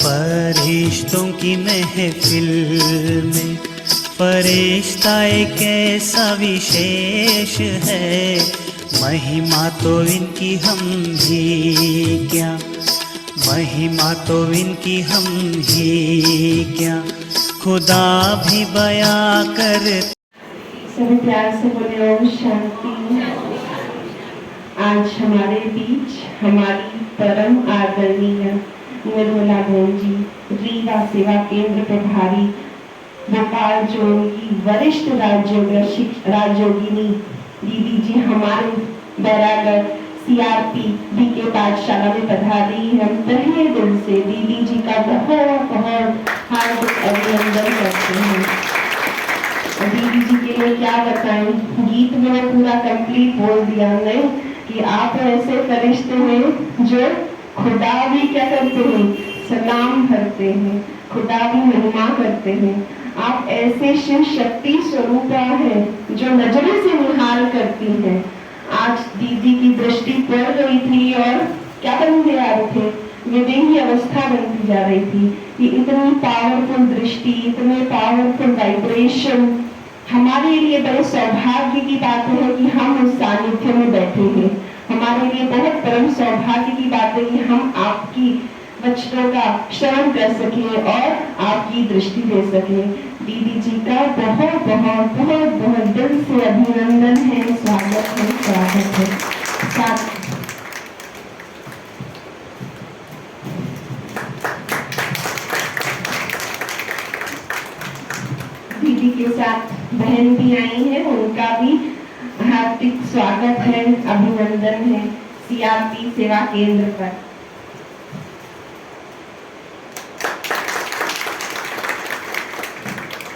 फरिश्तों की महफिल में फरिश्ता एक ऐसा विशेष है, महिमा तो इनकी हम ही क्या, महिमा तो इनकी हम ही क्या, खुदा भी बयां कर। सभी प्यार से बोले ओम शांति। आज हमारे बीच हमारी परम आदरणीय निर्मला बहन जी, रीवा सेवा केंद्र प्रभारी, भोपाल जोन की वरिष्ठ राजयोगिनी दीदी जी हमारे बैरागढ़ CRP BK पाठशाला में पधारी। हम तहे दिल से दीदी जी का बहुत बहुत हार्दिक अभिनंदन करते हैं। दीदी जी के लिए क्या बताएं, गीत में पूरा कंप्लीट बोल दिया नहीं कि आप ऐसे फरिश्ते हैं जो खुदा भी क्या करते हैं, सलाम भरते हैं, खुदा भी महिमा करते हैं। आप ऐसे शिव शक्ति स्वरूप हैं जो नजरों से निहाल करती हैं। आज दीदी की दृष्टि पड़ गई थी और क्या बनते आ रहे थे, विदेही अवस्था बनती जा रही थी कि इतनी पावरफुल दृष्टि, इतने पावरफुल वाइब्रेशन। हमारे लिए बड़े सौभाग्य की बात है कि हम उस सानिध्य में बैठे हैं। हमारे लिए बहुत परम सौभाग्य की बात है कि हम आपकी वचनों का श्रवण कर सके और आपकी दृष्टि दे सके। दीदी जी का बहुत बहुत बहुत बहुत दिल से अभिनंदन है, स्वागत है, स्वागत है। दीदी के साथ बहन भी आई है, उनका भी हार्दिक स्वागत है, अभिनंदन है CRP सेवा केंद्र पर।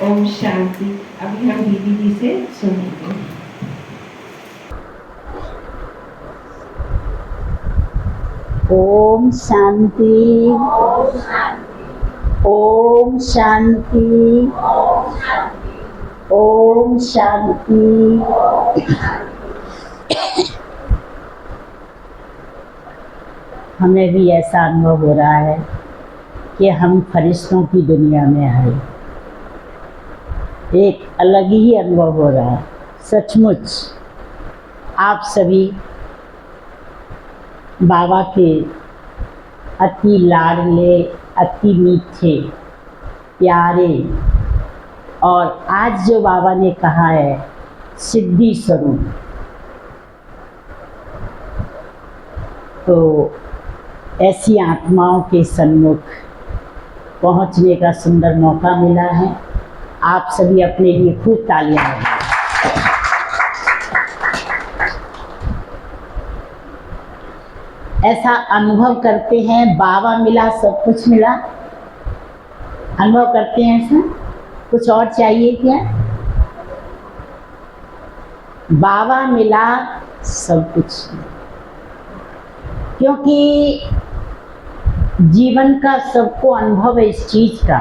ओम शांति। अभी हम दीदी जी से सुनेंगे। ओम शांति, ओम शांति, ओम शांति। हमें भी ऐसा अनुभव हो रहा है कि हम फरिश्तों की दुनिया में आए। एक अलग ही अनुभव हो रहा है। सचमुच आप सभी बाबा के अति लाडले, अति मीठे, प्यारे, और आज जो बाबा ने कहा है सिद्धि स्वरूप, तो ऐसी आत्माओं के सन्मुख पहुंचने का सुंदर मौका मिला है। आप सभी अपने लिए खूब तालियां बजाएं। ऐसा अनुभव करते हैं बाबा मिला, सब कुछ मिला। अनुभव करते हैं ऐसा, कुछ और चाहिए क्या? बाबा मिला, सब कुछ। क्योंकि जीवन का सबको अनुभव है इस चीज का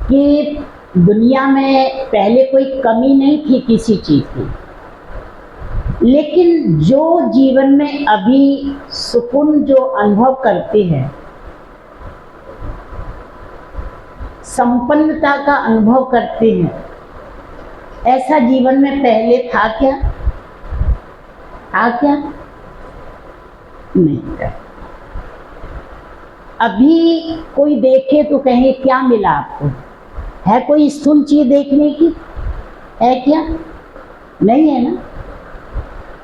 कि दुनिया में पहले कोई कमी नहीं थी किसी चीज की, लेकिन जो जीवन में अभी सुकून जो अनुभव करते हैं, संपन्नता का अनुभव करते हैं, ऐसा जीवन में पहले था क्या? था क्या? नहीं था। अभी कोई देखे तो कहे क्या मिला आपको? है कोई स्थूल चीज देखने की? है क्या? नहीं है ना।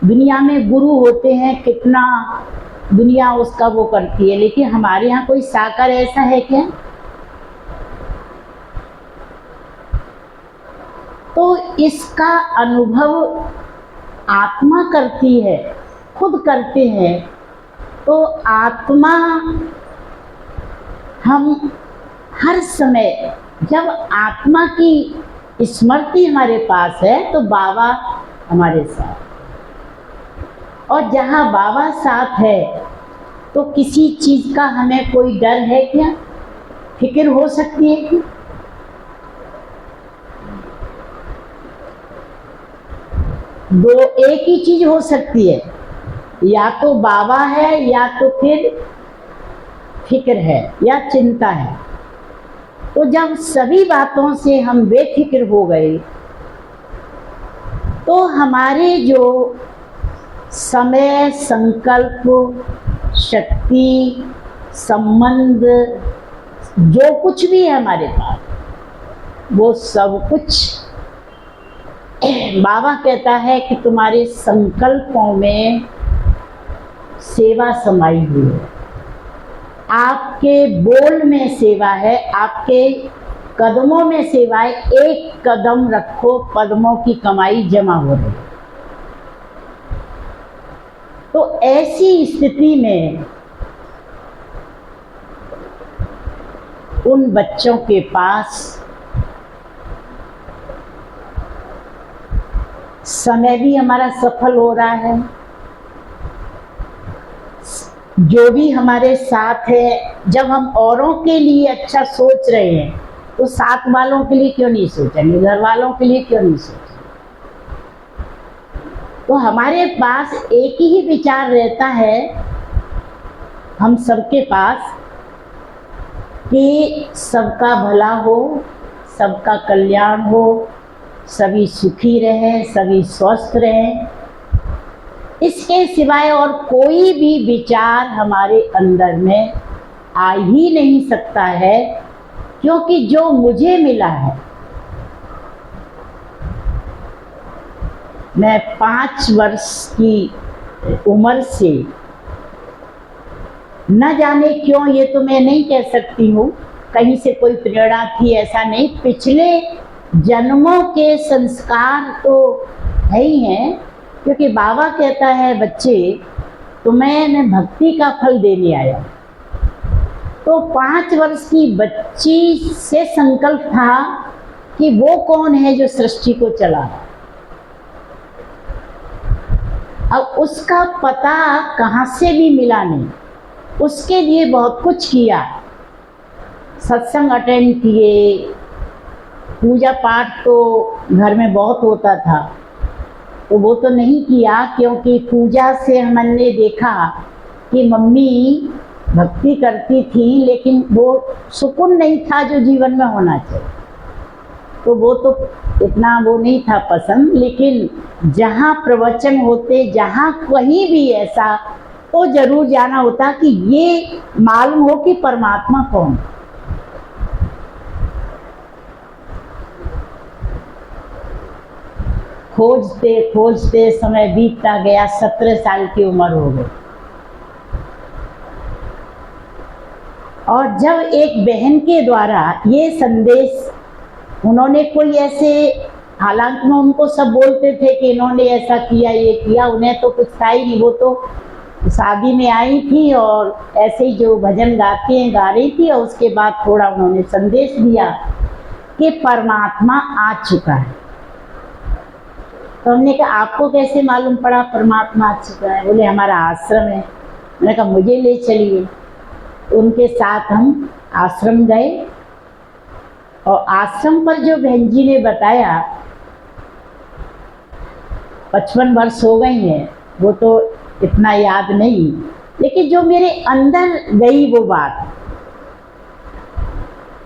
दुनिया में गुरु होते हैं, कितना दुनिया उसका वो करती है, लेकिन हमारे यहाँ कोई साकार ऐसा है क्या? तो इसका अनुभव आत्मा करती है, खुद करते हैं। तो आत्मा, हम हर समय जब आत्मा की स्मृति हमारे पास है तो बाबा हमारे साथ, और जहाँ बाबा साथ है तो किसी चीज का हमें कोई डर है क्या? फिक्र हो सकती है क्या? दो एक ही चीज हो सकती है, या तो बाबा है या तो फिर फिक्र है या चिंता है। तो जब सभी बातों से हम बेफिक्र हो गए तो हमारे जो समय, संकल्प, शक्ति, संबंध, जो कुछ भी है हमारे पास, वो सब कुछ बाबा कहता है कि तुम्हारे संकल्पों में सेवा समाई हुई है, आपके बोल में सेवा है, आपके कदमों में सेवा है। एक कदम रखो, पद्मों की कमाई जमा हो रही। तो ऐसी स्थिति में उन बच्चों के पास समय भी हमारा सफल हो रहा है, जो भी हमारे साथ है। जब हम औरों के लिए अच्छा सोच रहे हैं तो साथ वालों के लिए क्यों नहीं सोचेंगे, घर वालों के लिए क्यों नहीं सोचेंगे। तो हमारे पास एक ही विचार रहता है हम सबके पास कि सबका भला हो, सबका कल्याण हो, सभी सुखी रहे, सभी स्वस्थ रहें। इसके सिवाय और कोई भी विचार हमारे अंदर में आ ही नहीं सकता है, क्योंकि जो मुझे मिला है, मैं 5 वर्ष की उम्र से न जाने क्यों, ये तो मैं नहीं कह सकती हूँ कहीं से कोई प्रेरणा थी, ऐसा नहीं। पिछले जन्मों के संस्कार तो है ही हैं, क्योंकि बाबा कहता है बच्चे तुम्हें मैं भक्ति का फल देने आया। तो 5 वर्ष की बच्ची से संकल्प था कि वो कौन है जो सृष्टि को चला रहा। अब उसका पता कहाँ से भी मिला नहीं, उसके लिए बहुत कुछ किया, सत्संग अटेंड किए, पूजा पाठ तो घर में बहुत होता था, तो वो तो नहीं किया, क्योंकि पूजा से हमने देखा कि मम्मी भक्ति करती थी, लेकिन वो सुकून नहीं था जो जीवन में होना चाहिए, तो वो तो इतना वो नहीं था पसंद। लेकिन जहाँ प्रवचन होते, जहाँ कहीं भी ऐसा, तो जरूर जाना होता कि ये मालूम हो कि परमात्मा कौन। खोजते खोजते समय बीतता गया, 17 साल की उम्र हो गई। और जब एक बहन के द्वारा ये संदेश, उन्होंने कोई ऐसे, हालांकि मैं उनको सब बोलते थे कि इन्होंने ऐसा किया, ये किया, उन्हें तो कुछ था ही नहीं। वो तो शादी में आई थी और ऐसे ही जो भजन गाते हैं गा रही थी, और उसके बाद थोड़ा उन्होंने संदेश दिया कि परमात्मा आ चुका है। तो हमने कहा आपको कैसे मालूम पड़ा परमात्मा आ चुका है? बोले हमारा आश्रम है। मैंने कहा मुझे ले चलिए। उनके साथ हम आश्रम गए, और आश्रम पर जो बहन जी ने बताया, 55 वर्ष हो गई हैं, वो तो इतना याद नहीं, लेकिन जो मेरे अंदर गई वो बात,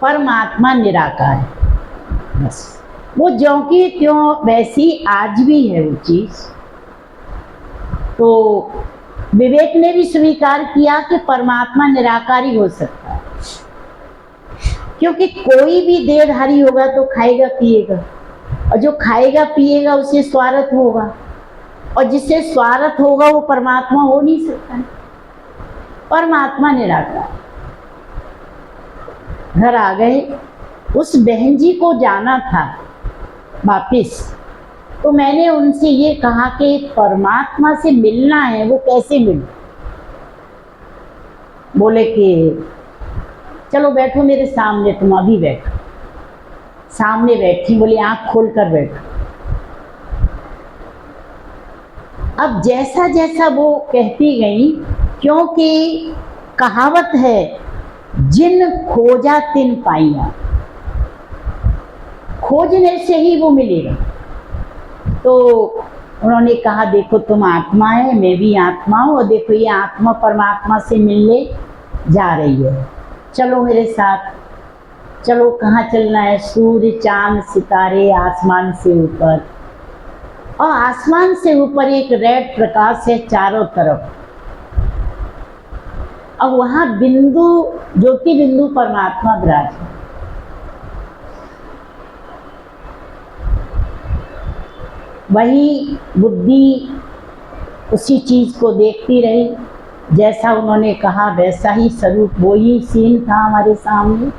परमात्मा निराकार है, बस। वो ज्यों की त्यों वैसी आज भी है वो चीज़। तो विवेक ने भी स्वीकार किया कि परमात्मा निराकारी हो सकता है, क्योंकि कोई भी देहधारी होगा तो खाएगा पिएगा, और जो खाएगा पिएगा उसे स्वार्थ होगा, और जिससे स्वार्थ होगा वो परमात्मा हो नहीं सकता। परमात्मा निराकार। घर आ गए, उस बहन जी को जाना था वापिस, तो मैंने उनसे ये कहा कि परमात्मा से मिलना है, वो कैसे मिले? बोले कि चलो बैठो मेरे सामने, तुम अभी बैठो। सामने बैठी, बोली आंख खोल कर बैठो। अब जैसा जैसा वो कहती गई, क्योंकि कहावत है जिन खोजा तिन पाइया, खोजने से ही वो मिलेगा। तो उन्होंने कहा देखो तुम आत्मा है, मैं भी आत्मा हूँ, और देखो ये आत्मा परमात्मा से मिल ले जा रही है, चलो मेरे साथ। चलो, कहाँ चलना है? सूर्य, चांद, सितारे, आसमान से ऊपर। और आसमान से ऊपर एक रेड प्रकाश है चारों तरफ। अब वहां बिंदु, ज्योति बिंदु परमात्मा विराज। वही बुद्धि उसी चीज को देखती रही, जैसा उन्होंने कहा वैसा ही स्वरूप, वो ही सीन था हमारे सामने।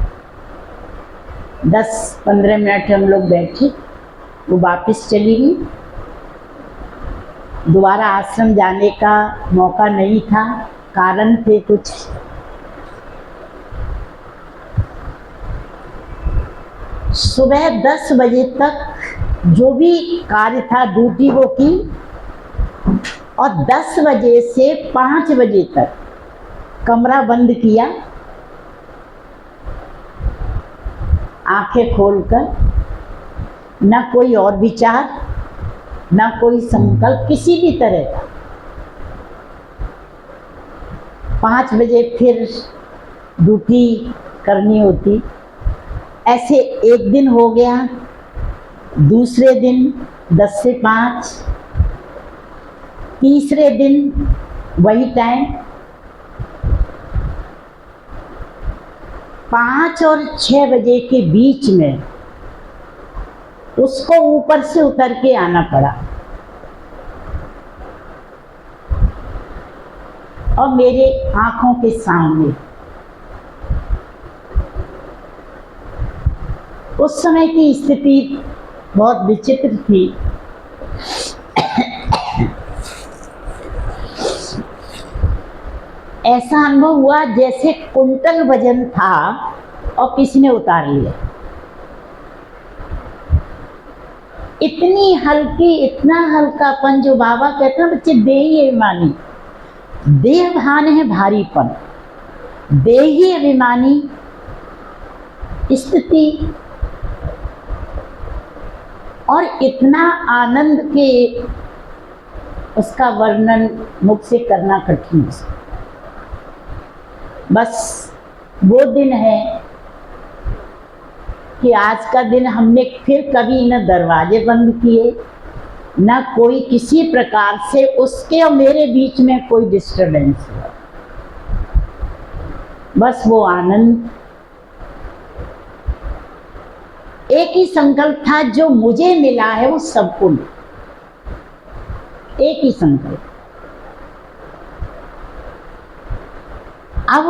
10-15 मिनट हम लोग बैठे, वो वापस चली गई। दोबारा आश्रम जाने का मौका नहीं था, कारण थे कुछ। सुबह 10 बजे तक जो भी कार्य था, ड्यूटी वो की, और 10 बजे से 5 बजे तक कमरा बंद किया, आंखें खोलकर। न कोई और विचार, न कोई संकल्प किसी भी तरह का। 5 बजे फिर ड्यूटी करनी होती। ऐसे एक दिन हो गया, दूसरे दिन 10 से 5, तीसरे दिन वही टाइम। 5 और 6 बजे के बीच में उसको ऊपर से उतर के आना पड़ा। और मेरे आंखों के सामने उस समय की स्थिति बहुत विचित्र थी। ऐसा अनुभव हुआ जैसे कुंटल वजन था और किसी ने उतार लिया। इतनी हल्की, इतना हल्कापन, जो बाबा कहते हैं बच्चे देही अभिमानी, देह भान है भारीपन, देही अभिमानी स्थिति। और इतना आनंद के उसका वर्णन मुख से करना कठिन है। बस वो दिन है कि आज का दिन हमने फिर कभी न दरवाजे बंद किए, न कोई किसी प्रकार से उसके और मेरे बीच में कोई डिस्टरबेंस हुआ। बस वो आनंद। एक ही संकल्प था, जो मुझे मिला है वो सबको मिला। एक ही संकल्प। अब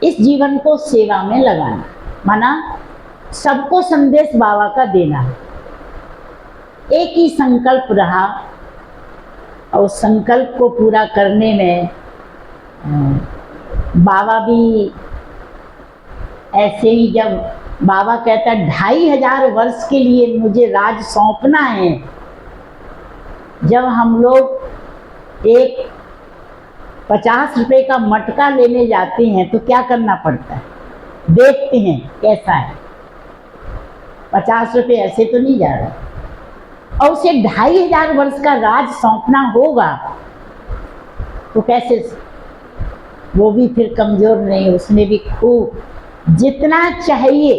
इस जीवन को सेवा में लगाना, माना सबको संदेश बाबा का देना है। एक ही संकल्प रहा, और उस संकल्प को पूरा करने में बाबा भी ऐसे ही, जब बाबा कहता है 2500 वर्ष के लिए मुझे राज सौंपना है। जब हम लोग एक 50 रुपए का मटका लेने जाते हैं तो क्या करना पड़ता है? देखते हैं कैसा है। 50 रुपए ऐसे तो नहीं जा रहा, और उसे 2500 वर्ष का राज सौंपना होगा तो कैसे? वो भी फिर कमजोर नहीं, उसने भी खूब जितना चाहिए,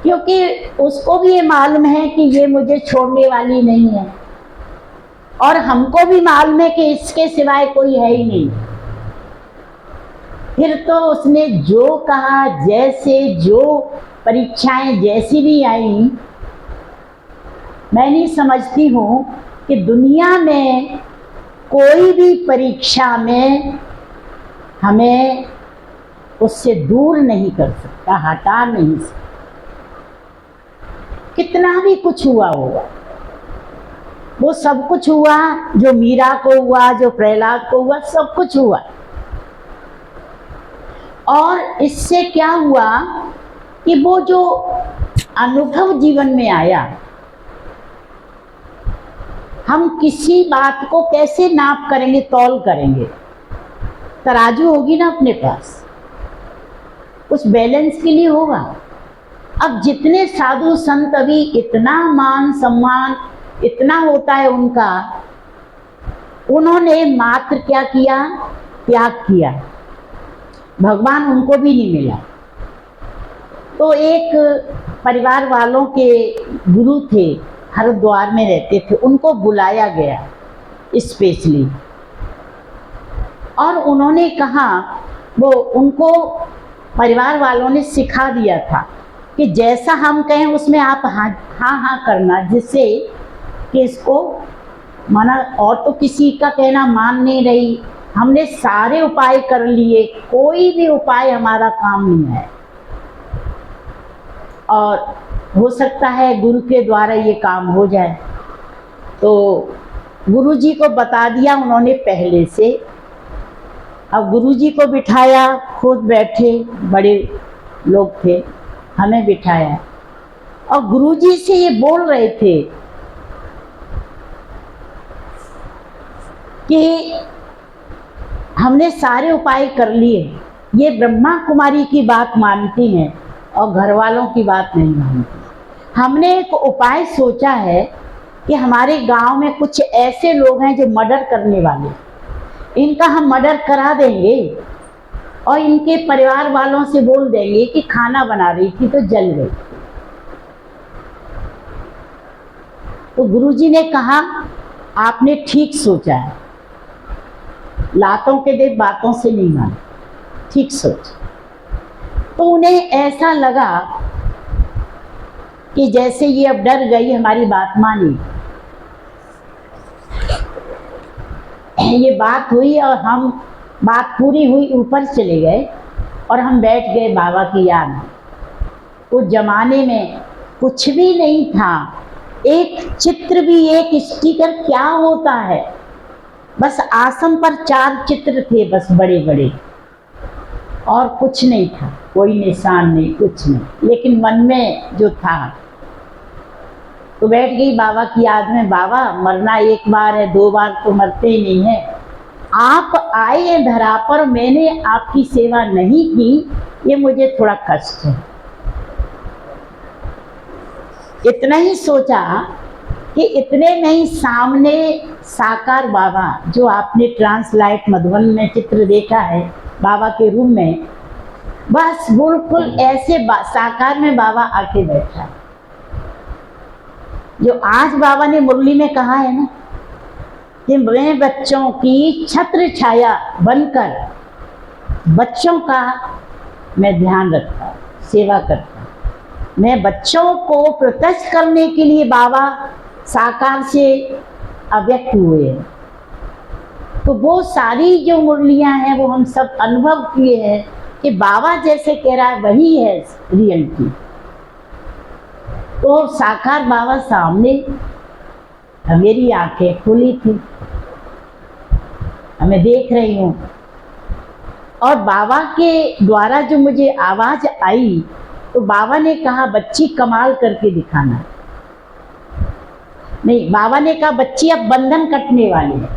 क्योंकि उसको भी ये मालूम है कि ये मुझे छोड़ने वाली नहीं है, और हमको भी मालूम है कि इसके सिवाय कोई है ही नहीं। फिर तो उसने जो कहा, जैसे जो परीक्षाएं जैसी भी आई, मैं नहीं समझती हूँ कि दुनिया में कोई भी परीक्षा में हमें उससे दूर नहीं कर सकता, हटा नहीं सकता। कितना भी कुछ हुआ होगा, वो सब कुछ हुआ जो मीरा को हुआ, जो प्रहलाद को हुआ, सब कुछ हुआ। और इससे क्या हुआ कि वो जो अनुभव जीवन में आया, हम किसी बात को कैसे नाप करेंगे, तौल करेंगे? तराजू होगी ना अपने पास, उस बैलेंस के लिए होगा। अब जितने साधु संत अभी इतना मान सम्मान इतना होता है उनका, उन्होंने मात्र क्या किया? त्याग किया। भगवान उनको भी नहीं मिला। तो एक परिवार वालों के गुरु थे, हरिद्वार में रहते थे, उनको बुलाया गया स्पेशली, और उन्होंने कहा, वो उनको परिवार वालों ने सिखा दिया था कि जैसा हम कहें उसमें आप हाँ हाँ करना, जिससे कि इसको माना, और तो किसी का कहना मान नहीं रही। हमने सारे उपाय कर लिए, कोई भी उपाय हमारा काम नहीं है, और हो सकता है गुरु के द्वारा ये काम हो जाए। तो गुरु जी को बता दिया उन्होंने पहले से। अब गुरु जी को बिठाया, खुद बैठे, बड़े लोग थे, हमें बिठाया, और गुरु जी से ये बोल रहे थे कि हमने सारे उपाय कर लिए, ये ब्रह्मा कुमारी की बात मानती हैं और घर वालों की बात नहीं मानती। हमने एक उपाय सोचा है कि हमारे गांव में कुछ ऐसे लोग हैं जो मर्डर करने वाले, इनका हम मर्डर करा देंगे और इनके परिवार वालों से बोल देंगे कि खाना बना रही थी तो जल गई। तो गुरुजी ने कहा, आपने ठीक सोचा है, लातों के दे बातों से नहीं माना, ठीक सोच। तो उन्हें ऐसा लगा कि जैसे ये अब डर गई, हमारी बात मानी। ये बात हुई और हम, बात पूरी हुई, ऊपर चले गए और हम बैठ गए बाबा की याद में। उस जमाने में कुछ भी नहीं था, एक चित्र भी, एक स्टिकर क्या होता है, बस आसन पर 4 चित्र थे, बस बड़े बड़े, और कुछ नहीं था, कोई निशान नहीं, कुछ नहीं, लेकिन मन में जो था। तो बैठ गई बाबा की याद में, बाबा मरना एक बार है, 2 बार तो मरते ही नहीं है। आप आए हैं धरा पर, मैंने आपकी सेवा नहीं की, ये मुझे थोड़ा कष्ट है। इतना ही सोचा कि इतने नहीं, सामने साकार बाबा, जो आपने ट्रांसलाइट मधुबन में चित्र देखा है बाबा के रूम में, बस बिल्कुल ऐसे साकार में बाबा आके बैठा। जो आज बाबा ने मुरली में कहा है ना कि मैं बच्चों की छत्र छाया बनकर बच्चों का मैं ध्यान रखता, सेवा करता, मैं बच्चों को प्रत्यक्ष करने के लिए बाबा साकार से अव्यक्त हुए हैं। तो वो सारी जो मुरलियां हैं वो हम सब अनुभव किए हैं कि बाबा जैसे कह रहा है वही है रियलिटी। तो साकार बाबा सामने, मेरी आंखें खुली थी, मैं देख रही हूँ, और बाबा के द्वारा जो मुझे आवाज आई, तो बाबा ने कहा, बच्ची कमाल करके दिखाना। नहीं, बाबा ने कहा, बच्ची अब बंधन कटने वाली है।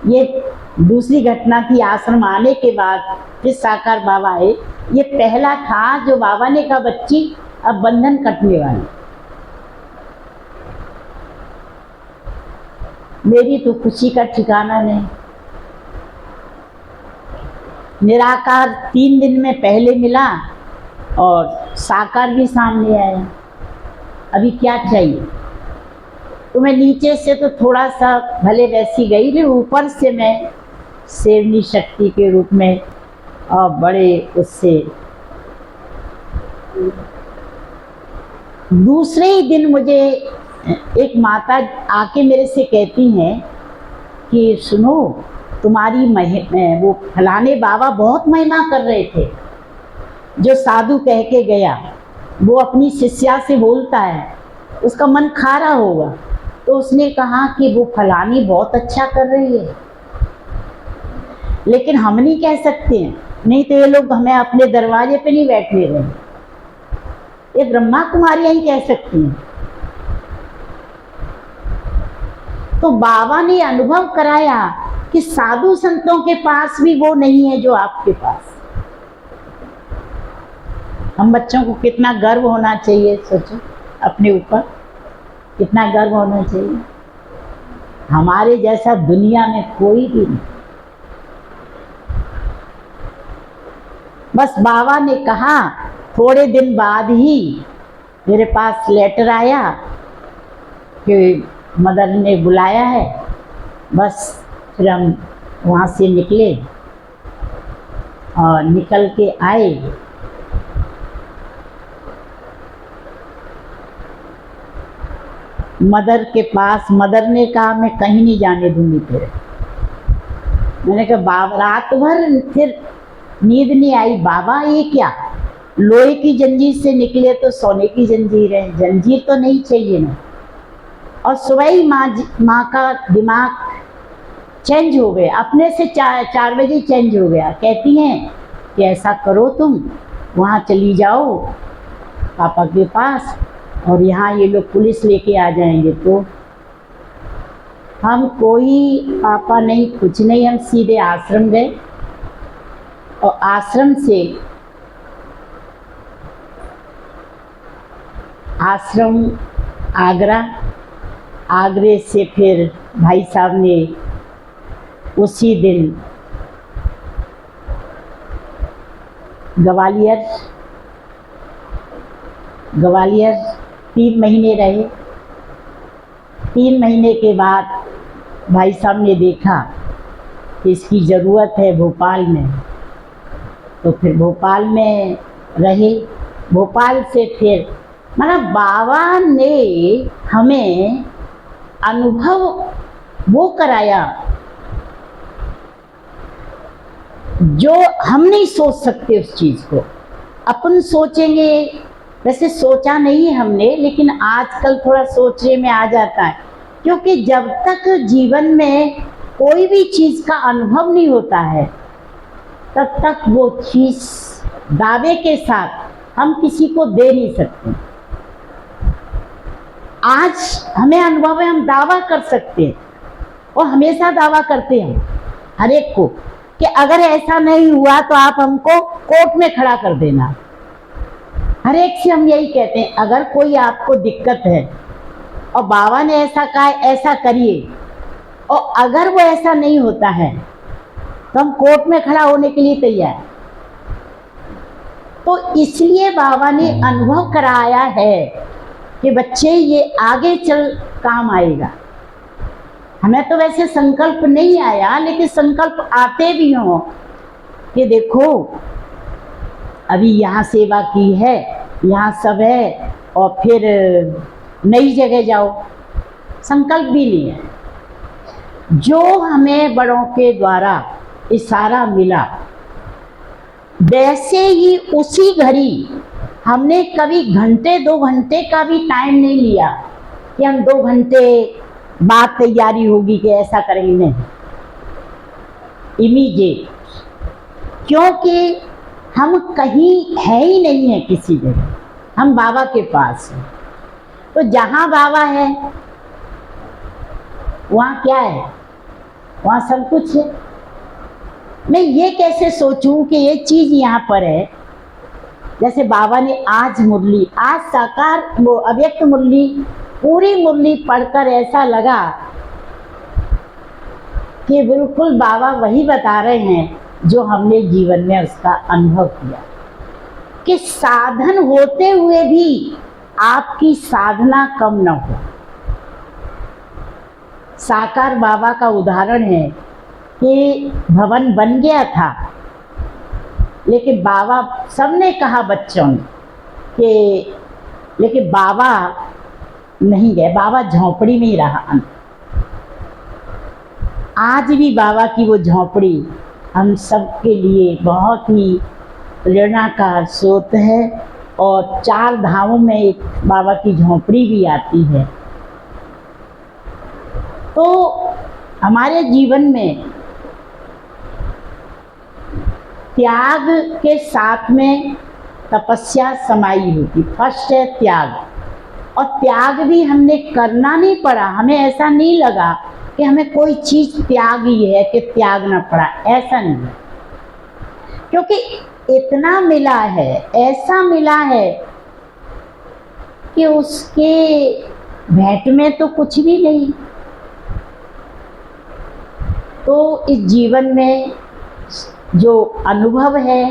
ये दूसरी घटना थी, आश्रम आने के बाद फिर साकार बाबा आए। ये पहला था जो बाबा ने कहा, बच्ची अब बंधन कटने वाली। मेरी तो खुशी का ठिकाना नहीं। निराकार 3 दिन में पहले मिला और साकार भी सामने आया। अभी क्या चाहिए? तो मैं नीचे से तो थोड़ा सा भले वैसी गई, लेकिन ऊपर से मैं शेरनी शक्ति के रूप में और बड़े उससे। दूसरे ही दिन मुझे एक माता आके मेरे से कहती हैं कि सुनो, तुम्हारी वो फलाने बाबा बहुत महिमा कर रहे थे। जो साधु कह के गया वो अपनी शिष्या से बोलता है, उसका मन खारा होगा, तो उसने कहा कि वो फलानी बहुत अच्छा कर रही है, लेकिन हम नहीं कह सकते हैं, नहीं तो ये लोग हमें अपने दरवाजे पे नहीं बैठने देंगे, ये ब्रह्मा कुमारियां ही कह सकती हैं। तो बाबा ने अनुभव कराया कि साधु संतों के पास भी वो नहीं है जो आपके पास। हम बच्चों को कितना गर्व होना चाहिए, सोचो अपने ऊपर कितना गर्व होना चाहिए। हमारे जैसा दुनिया में कोई भी नहीं। बस बाबा ने कहा, थोड़े दिन बाद ही मेरे पास लेटर आया कि मदर ने बुलाया है। बस फिर हम वहाँ से निकले और निकल के आए। मदर के पास, मदर ने कहा मैं कहीं नहीं जाने दूंगी तेरे। मैंने कहा बाबा, रात भर फिर नींद नहीं आई। बाबा ये क्या, लोहे की जंजीर से निकले तो सोने की जंजीर है, जंजीर तो नहीं चाहिए ना। और सुबह ही माँ का दिमाग चेंज हो गया, अपने से 4 बजे चेंज हो गया। कहती हैं कि ऐसा करो, तुम वहाँ चली जाओ पापा के पास, और यहाँ ये लोग पुलिस लेके आ जाएंगे। तो हम कोई पापा नहीं, कुछ नहीं, हम सीधे आश्रम गए। और आश्रम से आश्रम आगरा, आगरे से फिर भाई साहब ने उसी दिन ग्वालियर 3 महीने रहे। 3 महीने के बाद भाई साहब ने देखा कि इसकी ज़रूरत है भोपाल में, तो फिर भोपाल में रहे। भोपाल से फिर मतलब बाबा ने हमें अनुभव वो कराया जो हम नहीं सोच सकते उस चीज़ को। अपन सोचेंगे, वैसे सोचा नहीं है हमने, लेकिन आजकल थोड़ा सोचने में आ जाता है, क्योंकि जब तक जीवन में कोई भी चीज़ का अनुभव नहीं होता है तब तक वो चीज़ दावे के साथ हम किसी को दे नहीं सकते। आज हमें अनुभव है, हम दावा कर सकते हैं, और हमेशा दावा करते हैं हर एक को कि अगर ऐसा नहीं हुआ तो आप हमको कोर्ट में खड़ा कर देना। हर एक से हम यही कहते हैं, अगर कोई आपको दिक्कत है और बाबा ने ऐसा कहा ऐसा करिए, और अगर वो ऐसा नहीं होता है तो हम कोर्ट में खड़ा होने के लिए तैयार। तो इसलिए बाबा ने अनुभव कराया है कि बच्चे ये आगे चल काम आएगा। हमें तो वैसे संकल्प नहीं आया, लेकिन संकल्प आते भी हों कि देखो अभी यहाँ सेवा की है, यहाँ सब है, और फिर नई जगह जाओ, संकल्प भी नहीं है। जो हमें बड़ों के द्वारा इशारा मिला, वैसे ही उसी घड़ी हमने कभी घंटे 2 घंटे का भी टाइम नहीं लिया कि हम 2 घंटे बाद तैयारी होगी कि ऐसा करेंगे, नहीं, इमीडिएट। क्योंकि हम कहीं है ही नहीं है किसी जगह, हम बाबा के पास हैं। तो जहाँ बाबा है वहाँ क्या है, वहाँ सब कुछ है। मैं ये कैसे सोचूं कि ये चीज़ यहाँ पर है। जैसे बाबा ने आज मुरली, आज साकार वो अव्यक्त मुरली, पूरी मुरली पढ़कर ऐसा लगा कि बिल्कुल बाबा वही बता रहे हैं जो हमने जीवन में उसका अनुभव किया, कि साधन होते हुए भी आपकी साधना कम न हो। साकार बाबा का उदाहरण है कि भवन बन गया था, लेकिन बाबा, सबने कहा बच्चों ने कि, लेकिन बाबा नहीं गए, बाबा झोंपड़ी में ही रहा। आज भी बाबा की वो झोंपड़ी हम सब के लिए बहुत ही प्रेरणा का स्रोत है, और 4 धामों में एक बाबा की झोंपड़ी भी आती है। तो हमारे जीवन में त्याग के साथ में तपस्या समाई होती। फर्स्ट है त्याग, और त्याग भी हमने करना नहीं पड़ा। हमें ऐसा नहीं लगा कि हमें कोई चीज़ त्यागी है कि त्यागना पड़ा, ऐसा नहीं है। क्योंकि इतना मिला है, ऐसा मिला है कि उसके भेंट में तो कुछ भी नहीं। तो इस जीवन में जो अनुभव है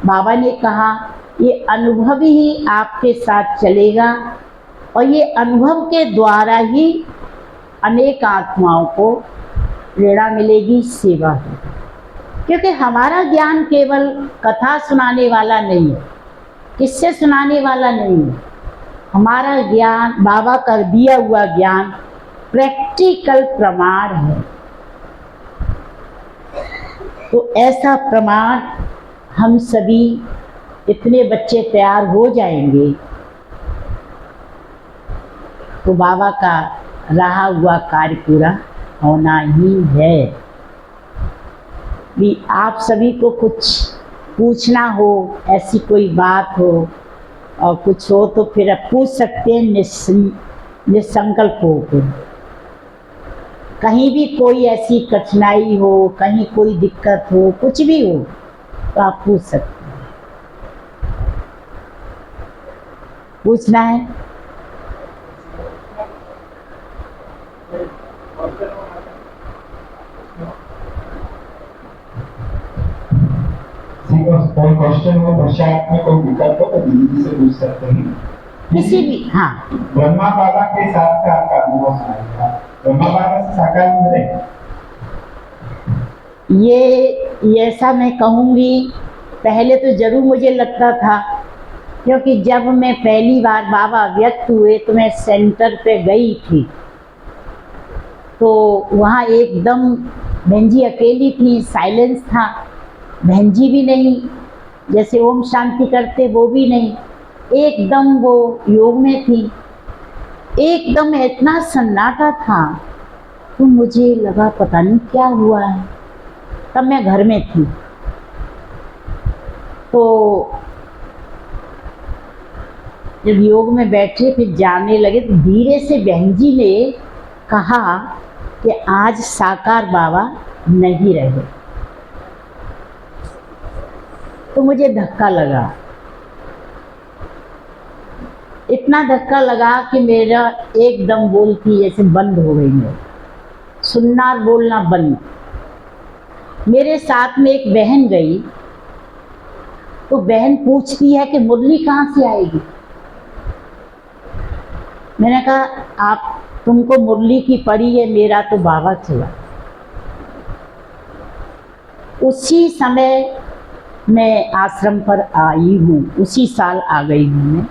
बाबा ने कहा ये अनुभव ही आपके साथ चलेगा और ये अनुभव के द्वारा ही अनेक आत्माओं को प्रेरणा मिलेगी, सेवा होगी। क्योंकि हमारा ज्ञान केवल कथा सुनाने वाला नहीं है, किससे सुनाने वाला नहीं है। हमारा ज्ञान, बाबा का दिया हुआ ज्ञान प्रैक्टिकल प्रमाण है। तो ऐसा प्रमाण हम सभी इतने बच्चे तैयार हो जाएंगे तो बाबा का रहा हुआ कार्य पूरा होना ही है। भी आप सभी को कुछ पूछना हो, ऐसी कोई बात हो और कुछ हो तो फिर आप पूछ सकते हैं निसंकल्प होकर। कहीं भी कोई ऐसी कठिनाई हो, कहीं कोई दिक्कत हो, कुछ भी हो तो आप पूछ सकते हैं। पूछना है? कोई क्वेश्चन हो, दर्शक में कोई दिक्कत हो तो दीदी से पूछ सकते हैं। किसी भी, हाँ। ब्रह्मा बाबा के साथ का आपका अनुभव सुनाइएगा। ब्रह्मा बाबा से साकार मिले? ये ऐसा मैं कहूँगी, पहले तो जरूर मुझे लगता था, क्योंकि जब मैं पहली बार बाबा व्यक्त हुए तो मैं सेंटर पे गई थी, तो वहाँ एकदम बहन जी अकेली थी, साइलेंस था, बहन जी भी नहीं, जैसे ओम शांति करते वो भी नहीं, एकदम वो योग में थी, एकदम इतना सन्नाटा था। तो मुझे लगा पता नहीं क्या हुआ है। तब मैं घर में थी, तो जब योग में बैठे फिर जाने लगे तो धीरे से बहन जी ने कहा कि आज साकार बाबा नहीं रहे। तो मुझे धक्का लगा, इतना धक्का लगा कि मेरा एकदम बोलती जैसे बंद हो गई, मेरी सुनना और बोलना बंद। मेरे साथ में एक बहन गई, तो बहन पूछती है कि मुरली कहाँ से आएगी। मैंने कहा आप तुमको मुरली की पड़ी है, मेरा तो बाबा चला। उसी समय मैं आश्रम पर आई हूँ, उसी साल आ गई हूँ मैं,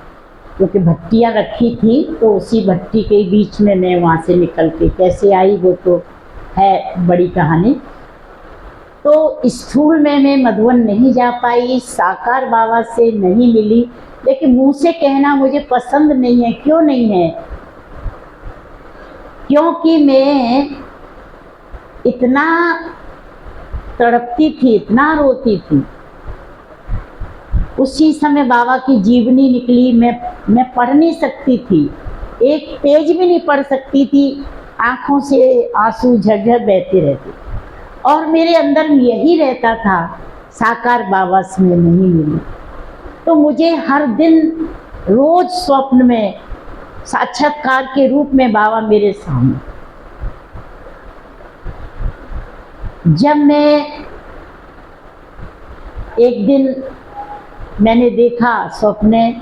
क्योंकि भट्टियाँ रखी थी तो उसी भट्टी के बीच में मैं वहाँ से निकल के कैसे आई वो तो है बड़ी कहानी। तो स्थूल में मैं मधुबन नहीं जा पाई, साकार बाबा से नहीं मिली, लेकिन मुँह से कहना मुझे पसंद नहीं है। क्यों नहीं है? क्योंकि मैं इतना तड़पती थी, इतना रोती थी। उसी समय बाबा की जीवनी निकली, मैं पढ़ नहीं सकती थी, एक पेज भी नहीं पढ़ सकती थी, आँखों से आंसू झरझर बहते रहते, और मेरे अंदर यही रहता था साकार बाबा से मैं नहीं मिली। तो मुझे हर दिन रोज स्वप्न में साक्षात्कार के रूप में बाबा मेरे सामने। जब मैं एक दिन मैंने देखा स्वप्न में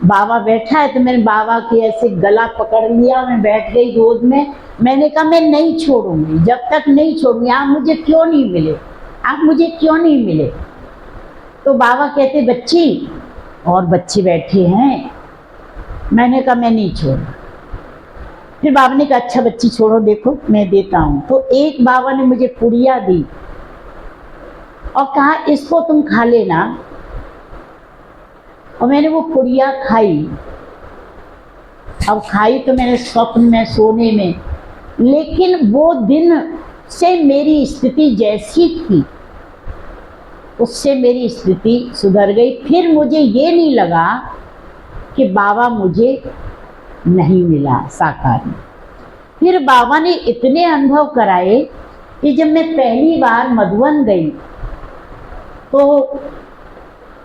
बाबा बैठा है, तो मैंने बाबा के ऐसे गला पकड़ लिया, मैं बैठ गई गोद में। मैंने कहा मैं नहीं छोड़ूंगी, जब तक नहीं छोड़ूंगी। आप मुझे क्यों नहीं मिले, आप मुझे क्यों नहीं मिले? तो बाबा कहते बच्ची, और बच्चे बैठे हैं। मैंने कहा मैं नहीं छोड़ा। फिर बाबा ने कहा अच्छा बच्ची छोड़ो, देखो मैं देता हूँ। तो एक बाबा ने मुझे पुड़िया दी और कहा इसको तुम खा लेना, और मैंने वो पुड़िया खाई। अब खाई तो मैंने स्वप्न में, सोने में, लेकिन वो दिन से मेरी स्थिति जैसी थी उससे मेरी स्थिति सुधर गई। फिर मुझे ये नहीं लगा कि बाबा मुझे नहीं मिला साकार में। फिर बाबा ने इतने अनुभव कराए कि जब मैं पहली बार मधुबन गई तो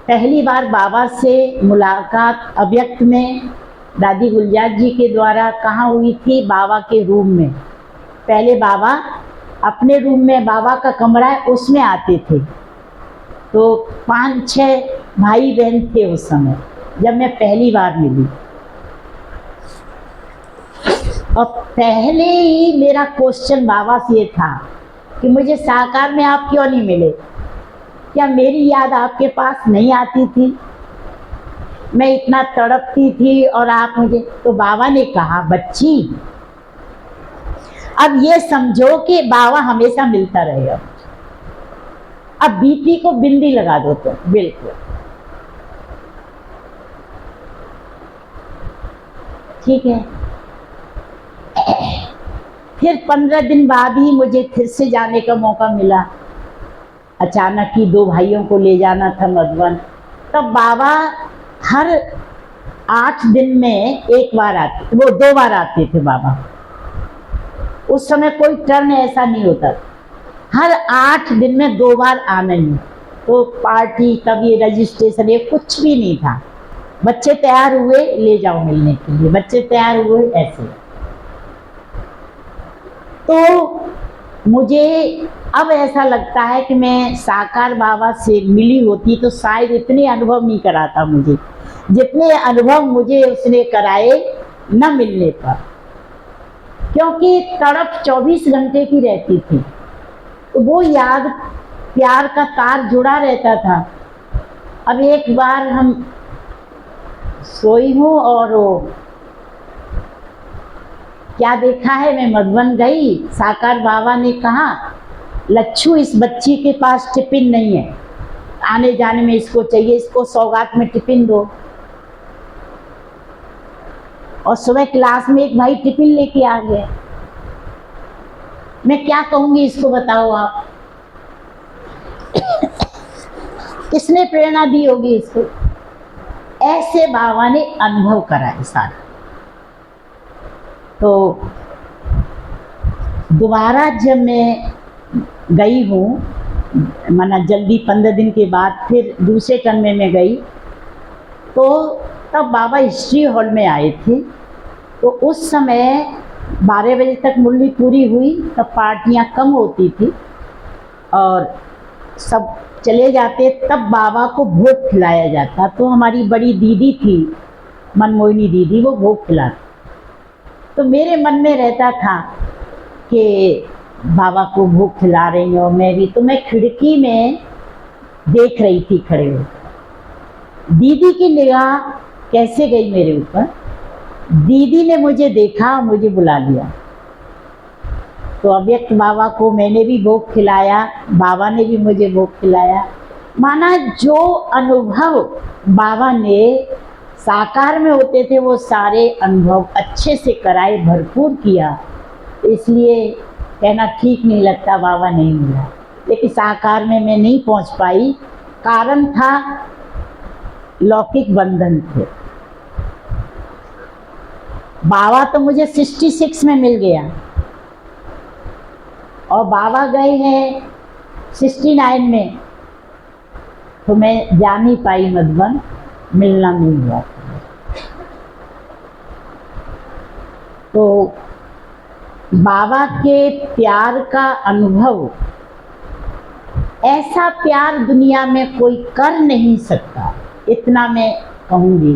पहली बार बाबा से मुलाकात अव्यक्त में दादी गुलजार जी के द्वारा कहाँ हुई थी? बाबा के रूम में। पहले बाबा अपने रूम में, बाबा का कमरा है उसमें आते थे, तो 5-6 भाई बहन थे उस समय जब मैं पहली बार मिली। और पहले ही मेरा क्वेश्चन बाबा से ये था कि मुझे साकार में आप क्यों नहीं मिले? क्या मेरी याद आपके पास नहीं आती थी? मैं इतना तड़पती थी और आप मुझे। तो बाबा ने कहा, बच्ची अब ये समझो कि बाबा हमेशा मिलता रहेगा। अब बीपी को बिंदी लगा दो तो बिल्कुल ठीक है। फिर 15 दिन बाद ही मुझे फिर से जाने का मौका मिला। अचानक ही 2 भाइयों को ले जाना था मधुबन। तब बाबा हर 8 दिन में 1 बार आते, वो 2 बार आते थे बाबा। उस समय कोई टर्न ऐसा नहीं होता, हर 8 दिन में 2 बार आना ही। तो पार्टी कभी रजिस्ट्रेशन ये कुछ भी नहीं था। बच्चे तैयार हुए, ले जाओ मिलने के लिए, बच्चे तैयार हुए, ऐसे। तो मुझे अब ऐसा लगता है कि मैं साकार बाबा से मिली होती तो शायद इतने अनुभव नहीं कराता मुझे जितने अनुभव मुझे उसने कराए न मिलने पर, क्योंकि तड़प 24 घंटे की रहती थी। तो वो याद प्यार का तार जुड़ा रहता था। अब एक बार हम सोई हूँ और क्या देखा है, मैं मधुबन गई, साकार बाबा ने कहा, लच्छू इस बच्ची के पास टिफिन नहीं है, आने जाने में इसको चाहिए, इसको सौगात में टिफिन दो। और सुबह क्लास में एक भाई टिफिन लेके आ गए। मैं क्या कहूंगी इसको, बताओ आप। किसने प्रेरणा दी होगी इसको? ऐसे बाबा ने अनुभव कराए सारा। तो दोबारा जब मैं गई हूँ, माना जल्दी 15 दिन के बाद फिर दूसरे टर्म में मैं गई, तो तब बाबा हिस्ट्री हॉल में आए थे। तो उस समय 12 बजे तक मुरली पूरी हुई, तब पार्टियाँ कम होती थी और सब चले जाते, तब बाबा को भोग खिलाया जाता। तो हमारी बड़ी दीदी थी, मनमोहिनी दीदी, वो भोग खिलाती। तो मेरे मन में रहता था कि बाबा को भोग खिला रही हूँ मैं भी। तो मैं खिड़की में देख रही थी खड़े होकर। दीदी की निगाह कैसे गई मेरे ऊपर, दीदी ने मुझे देखा, मुझे बुला लिया। तो अव्यक्त बाबा को मैंने भी भोग खिलाया, बाबा ने भी मुझे भोग खिलाया। माना जो अनुभव बाबा ने साकार में होते थे वो सारे अनुभव अच्छे से कराए, भरपूर किया। इसलिए कहना ठीक नहीं लगता बाबा नहीं मिला। लेकिन साकार में मैं नहीं पहुंच पाई, कारण था लौकिक बंधन थे। बाबा तो मुझे 66 में मिल गया और बाबा गए हैं 69 में। तो मैं जा नहीं पाई मधुबन, मिलना नहीं हुआ। तो बाबा के प्यार का अनुभव, ऐसा प्यार दुनिया में कोई कर नहीं सकता, इतना मैं कहूँगी।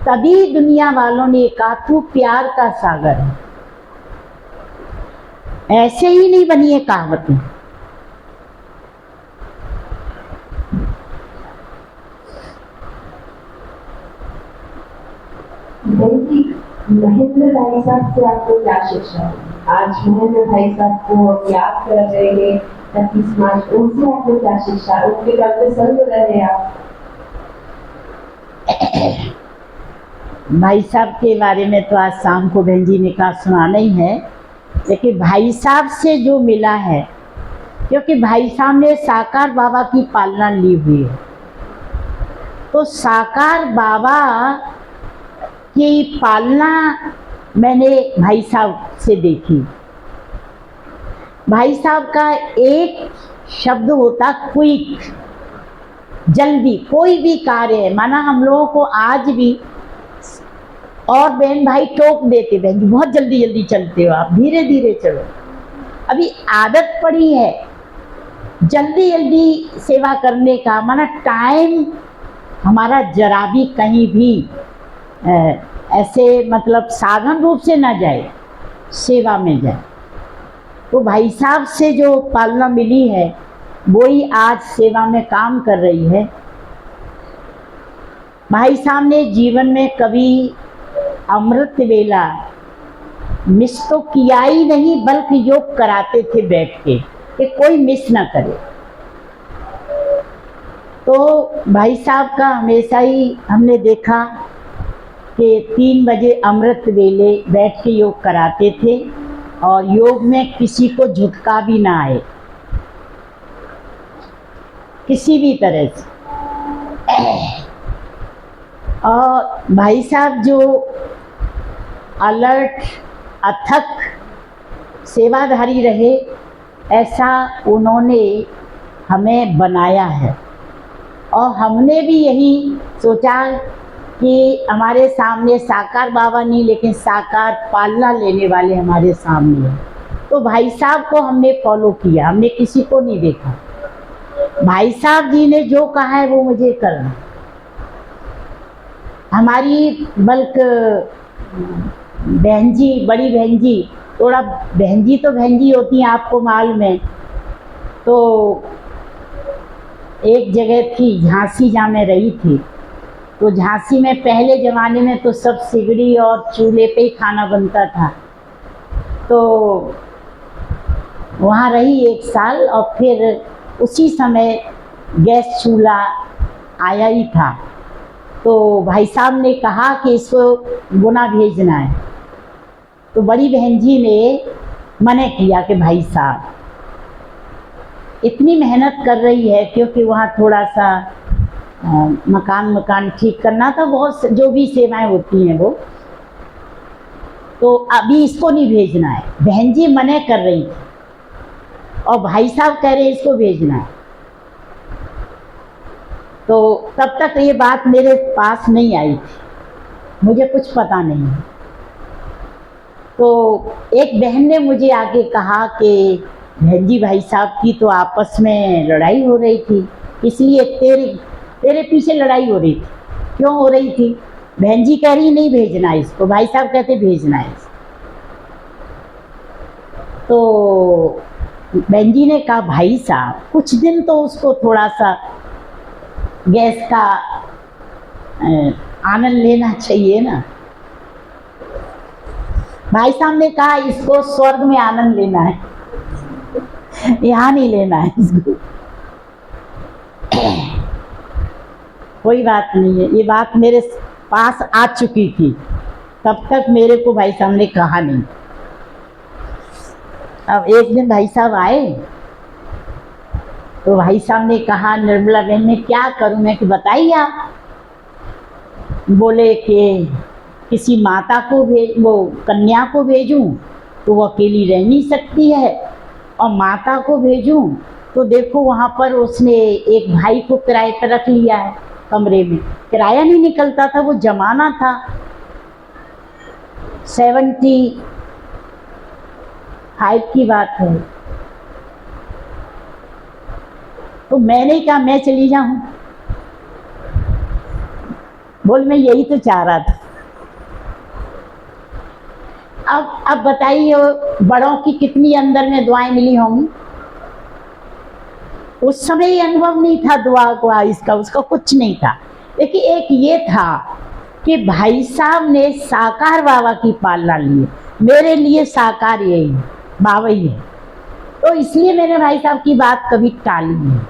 तभी दुनिया वालों ने कहा तू प्यार का सागर है। ऐसे ही नहीं बनी है कहावतें। महेंद्र भाई साहब से आपको क्या शिक्षा है? आज महेंद्र भाई साहब को याद कर रहे हैं 31 मार्च, उनसे आपको क्या शिक्षा? उनके घर पे संग रहे आप। भाई साहब के बारे में तो आज शाम को बहन जी ने कहा सुनाना ही है, लेकिन भाई साहब से जो मिला है, क्योंकि भाई साहब ने साकार बाबा की पालना ली हुई है, तो साकार बाबा की पालना मैंने भाई साहब से देखी। भाई साहब का एक शब्द होता क्विक, जल्दी। कोई भी कार्य है, माना हम लोगों को आज भी और बहन भाई टोक देते, बहन जी बहुत जल्दी जल्दी चलते हो आप, धीरे धीरे चलो। अभी आदत पड़ी है जल्दी जल्दी सेवा करने का, माना टाइम हमारा जरा भी कहीं भी ऐसे मतलब साधन रूप से ना जाए, सेवा में जाए। तो भाई साहब से जो पालना मिली है वही आज सेवा में काम कर रही है। भाई साहब ने जीवन में कभी अमृत वेला मिस तो किया ही नहीं, बल्कि योग कराते थे बैठ के कि कोई मिस ना करे। तो भाई साहब का हमेशा ही हमने देखा कि 3 बजे अमृत वेले बैठ के योग कराते थे और योग में किसी को झुटका भी ना आए किसी भी तरह से। और भाई साहब जो अलर्ट अथक सेवाधारी रहे, ऐसा उन्होंने हमें बनाया है। और हमने भी यही सोचा कि हमारे सामने साकार बाबा नहीं, लेकिन साकार पालना लेने वाले हमारे सामने हैं। तो भाई साहब को हमने फॉलो किया, हमने किसी को नहीं देखा। भाई साहब जी ने जो कहा है वो मुझे करना। हमारी बल्क बहन जी, बड़ी बहन जी, थोड़ा बहन जी तो बहन जी होती हैं, आपको मालूम है। तो एक जगह थी झांसी, जहाँ मैं रही थी, तो झांसी में पहले ज़माने में तो सब सिगड़ी और चूल्हे पे ही खाना बनता था। तो वहाँ रही 1 साल और फिर उसी समय गैस चूल्हा आया ही था। तो भाई साहब ने कहा कि इसको गुना भेजना है। तो बड़ी बहन जी ने मना किया कि भाई साहब इतनी मेहनत कर रही है, क्योंकि वहाँ थोड़ा सा मकान ठीक करना था, बहुत जो भी सेवाएं होती हैं वो, तो अभी इसको नहीं भेजना है। बहन जी मना कर रही थी और भाई साहब कह रहे इसको भेजना है। तो तब तक ये बात मेरे पास नहीं आई थी, मुझे कुछ पता नहीं। तो एक बहन ने मुझे आके कहा कि बहन जी, भाई साहब की तो आपस में लड़ाई हो रही थी, इसलिए तेरे पीछे लड़ाई हो रही थी। क्यों हो रही थी? बहन जी कह रही नहीं भेजना इसको, भाई साहब कहते भेजना है इसको। तो बहन जी ने कहा भाई साहब कुछ दिन तो उसको थोड़ा सा गैस का आनंद लेना चाहिए ना। भाई साहब ने कहा इसको स्वर्ग में आनंद लेना है, यहाँ नहीं लेना है इसको। कोई बात नहीं है, ये बात मेरे पास आ चुकी थी, तब तक मेरे को भाई साहब ने कहा नहीं। अब एक दिन भाई साहब आए तो भाई साहब ने कहा निर्मला बहन मैं क्या करूं, मैं कि बताइए आप। बोले कि किसी माता को वो कन्या को भेजूं तो वो अकेली रह नहीं सकती है, और माता को भेजूं तो देखो वहाँ पर उसने एक भाई को किराए पर रख लिया है कमरे में, किराया नहीं निकलता था, वो जमाना था 75 की बात है। तो मैंने कहा मैं चली जाऊं। बोल मैं यही तो चाह रहा था। अब बताइए बड़ों की कितनी अंदर में दुआएं मिली होंगी। उस समय ये अनुभव नहीं था दुआ को, इसका उसका कुछ नहीं था, लेकिन एक ये था कि भाई साहब ने साकार बाबा की पालना ली। मेरे लिए साकार यही बाबा ही है, तो इसलिए मैंने भाई साहब की बात कभी टाली नहीं।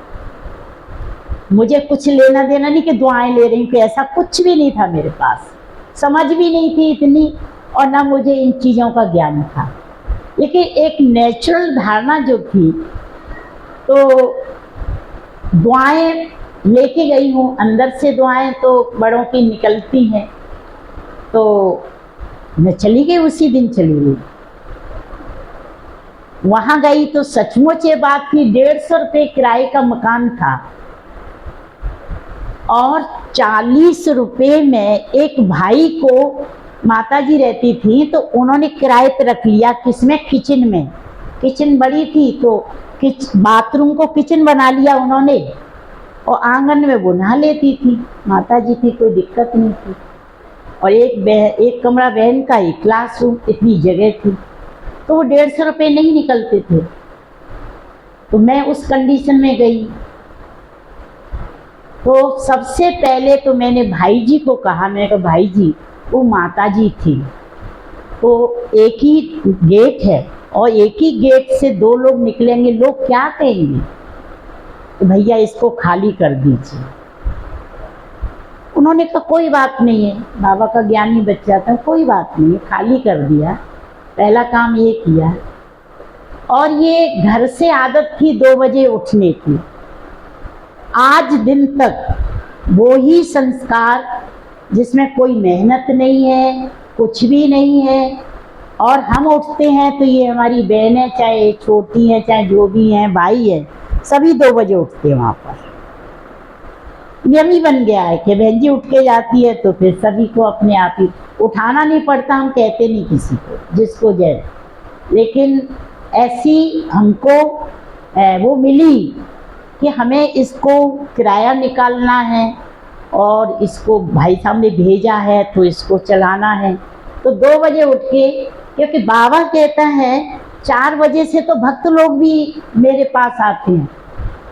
मुझे कुछ लेना देना नहीं कि दुआएं ले रही हूँ, कि ऐसा कुछ भी नहीं था मेरे पास, समझ भी नहीं थी इतनी, और ना मुझे इन चीज़ों का ज्ञान था। लेकिन एक नेचुरल धारणा जो थी, तो दुआएं लेके गई हूँ, अंदर से दुआएं तो बड़ों की निकलती हैं। तो मैं चली गई, उसी दिन चली गई। वहाँ गई तो सचमुच ये बात थी, 150 रुपये किराए का मकान था और 40 रुपये में एक भाई को माताजी रहती थी, तो उन्होंने किराए पे रख लिया। किसमें? किचन में। किचन बड़ी थी तो बाथरूम को किचन बना लिया उन्होंने, और आंगन में वो नहा लेती थी, माता जी की कोई दिक्कत नहीं थी। और एक कमरा बहन का, एक क्लासरूम, इतनी जगह थी। तो वो 150 रुपये नहीं निकलते थे। तो मैं उस कंडीशन में गई। तो सबसे पहले तो मैंने भाई जी को कहा, मैंने कहा भाई जी, वो माता जी थी, तो एक ही गेट है और एक ही गेट से 2 लोग निकलेंगे, लोग क्या कहेंगे? तो भैया इसको खाली कर दीजिए। उन्होंने कहा कोई बात नहीं है, बाबा का ज्ञानी बच्चा था, कोई बात नहीं है, खाली कर दिया। पहला काम ये किया। और ये घर से आदत थी 2 बजे उठने की। आज दिन तक वो ही संस्कार, जिसमें कोई मेहनत नहीं है, कुछ भी नहीं है। और हम उठते हैं तो ये हमारी बहन है, चाहे छोटी है, चाहे जो भी है, भाई है, सभी 2 बजे उठते हैं। वहाँ पर नियम ही बन गया है कि बहन जी उठ के जाती है तो फिर सभी को अपने आप ही उठाना नहीं पड़ता। हम कहते नहीं किसी को, जिसको जय। लेकिन ऐसी हमको वो मिली कि हमें इसको किराया निकालना है और इसको भाई साहब ने भेजा है तो इसको चलाना है। तो 2 बजे उठ के, क्योंकि बाबा कहता है 4 बजे से तो भक्त लोग भी मेरे पास आते हैं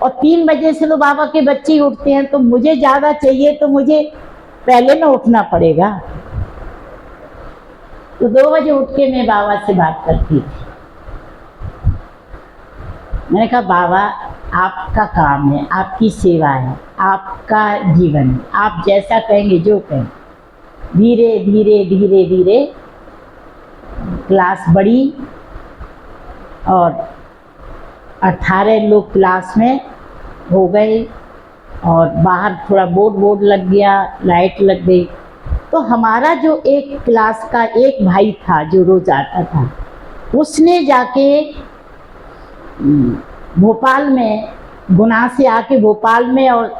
और 3 बजे से तो बाबा के बच्चे ही उठते हैं। तो मुझे ज़्यादा चाहिए तो मुझे पहले ना उठना पड़ेगा। तो 2 बजे उठ के मैं बाबा से बात करती थी। मैंने कहा बाबा, आपका काम है, आपकी सेवा है, आपका जीवन है, आप जैसा कहेंगे, जो कहें। धीरे धीरे धीरे धीरे क्लास बढ़ी और 18 लोग क्लास में हो गए और बाहर थोड़ा बोर्ड लग गया, लाइट लग गई। तो हमारा जो एक क्लास का एक भाई था जो रोज आता था, उसने जाके भोपाल में, गुना से आके भोपाल में और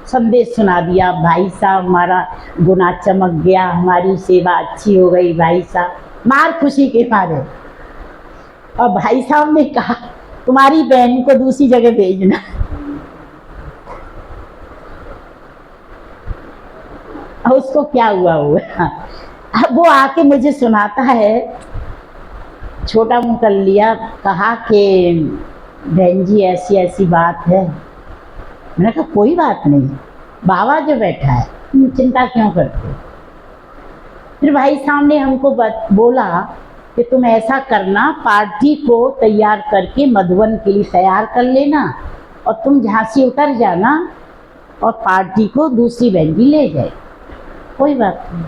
संदेश सुना दिया, भाई साहब हमारा गुना चमक गया, हमारी सेवा अच्छी हो गई भाई साहब, मार खुशी के मारे। और भाई साहब ने कहा तुम्हारी बहन को दूसरी जगह भेजना। और उसको क्या हुआ अब वो आके मुझे सुनाता है, छोटा मुंह कर लिया, कहा कि बहन जी ऐसी ऐसी बात है। मैंने कहा कोई बात नहीं, बाबा जो बैठा है, तुम चिंता क्यों करते हो? फिर भाई साहब ने हमको बोला कि तुम ऐसा करना, पार्टी को तैयार करके मधुबन के लिए तैयार कर लेना और तुम झांसी उतर जाना और पार्टी को दूसरी बहन जी ले जाए। कोई बात नहीं।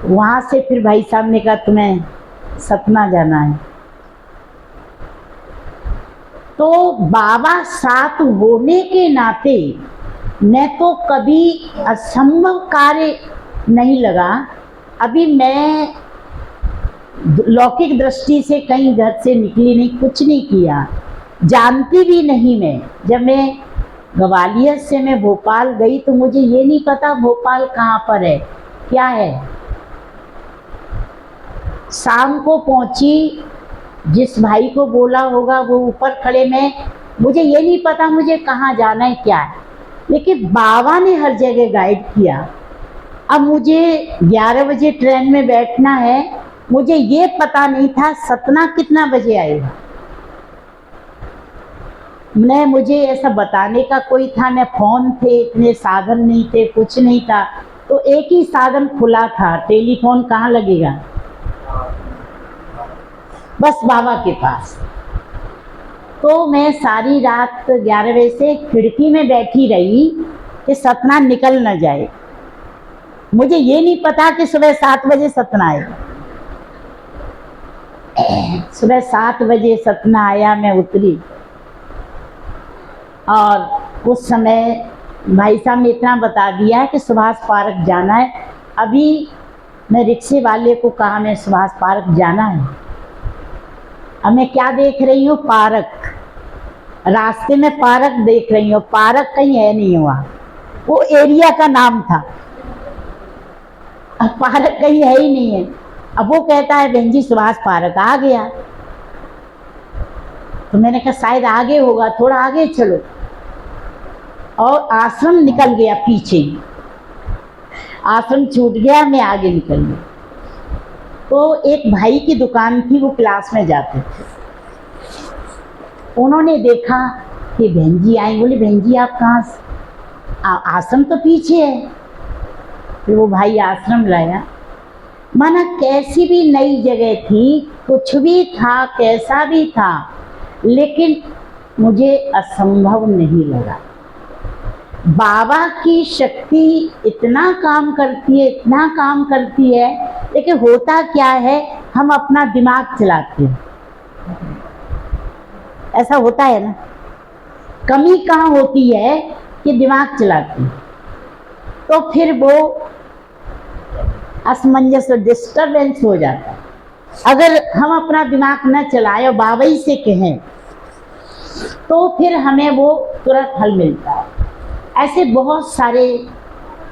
वहाँ से फिर भाई साहब ने कहा तुम्हें सतना जाना है। तो बाबा साथ होने के नाते न तो कभी असंभव कार्य नहीं लगा। अभी मैं लौकिक दृष्टि से कहीं घर से निकली नहीं, कुछ नहीं किया, जानती भी नहीं। मैं जब मैं ग्वालियर से मैं भोपाल गई तो मुझे ये नहीं पता भोपाल कहाँ पर है, क्या है। शाम को पहुंची, जिस भाई को बोला होगा वो ऊपर खड़े, मुझे ये नहीं पता मुझे कहाँ जाना है, क्या है। लेकिन बाबा ने हर जगह गाइड किया। अब मुझे 11 बजे ट्रेन में बैठना है, मुझे ये पता नहीं था सतना कितना बजे आएगा। न मुझे ऐसा बताने का कोई था, न फोन थे, इतने साधन नहीं थे, कुछ नहीं था। तो एक ही साधन खुला था, टेलीफोन कहाँ लगेगा, बस बाबा के पास। तो मैं सारी रात 11 बजे से खिड़की में बैठी रही कि सतना निकल न जाए। मुझे ये नहीं पता कि सुबह 7 बजे सतना आएगा। सुबह 7 बजे सतना आया, मैं उतरी और उस समय भाई साहब ने इतना बता दिया कि सुभाष पार्क जाना है। अभी मैं रिक्शे वाले को कहा मैं सुभाष पार्क जाना है। अब मैं क्या देख रही हूँ, पार्क, रास्ते में पार्क देख रही हूँ, पार्क कहीं है नहीं हुआ, वो एरिया का नाम था। अब पार्क कहीं है ही नहीं है। अब वो कहता है बहन जी सुभाष पार्क आ गया। तो मैंने कहा शायद आगे होगा, थोड़ा आगे चलो। और आश्रम निकल गया पीछे, आश्रम छूट गया, मैं आगे निकल गई। तो एक भाई की दुकान थी, वो क्लास में जाते थे। उन्होंने देखा कि बहन जी आई, बोले बहन जी आप कहाँ से? आश्रम तो पीछे है। फिर वो भाई आश्रम लाया। माना कैसी भी नई जगह थी, कुछ भी था, कैसा भी था, लेकिन मुझे असंभव नहीं लगा। बाबा की शक्ति इतना काम करती है, इतना काम करती है, लेकिन होता क्या है, हम अपना दिमाग चलाते हैं। ऐसा होता है ना, कमी कहाँ होती है कि दिमाग चलाते हैं, तो फिर वो असमंजस और डिस्टर्बेंस हो जाता है। अगर हम अपना दिमाग न चलाएं और बाबा ही से कहें तो फिर हमें वो तुरंत हल मिलता है। ऐसे बहुत सारे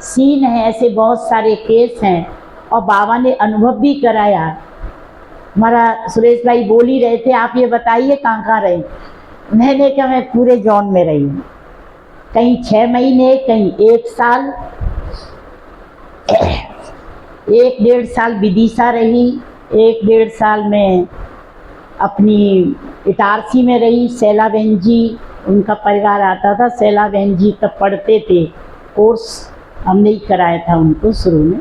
सीन हैं, ऐसे बहुत सारे केस हैं, और बाबा ने अनुभव भी कराया। हमारा सुरेश भाई बोल ही रहे थे, आप ये बताइए कहाँ कहाँ रहे? मैंने कहा मैं पूरे जॉन में रही हूँ, कहीं 6 महीने, कहीं 1 साल, 1-1.5 साल विदिशा रही, 1-1.5 साल में अपनी इटारसी में रही। शैला बहन जी, उनका परिवार आता था, शैला बहन जी तब पढ़ते थे, कोर्स हमने ही कराया था उनको शुरू में।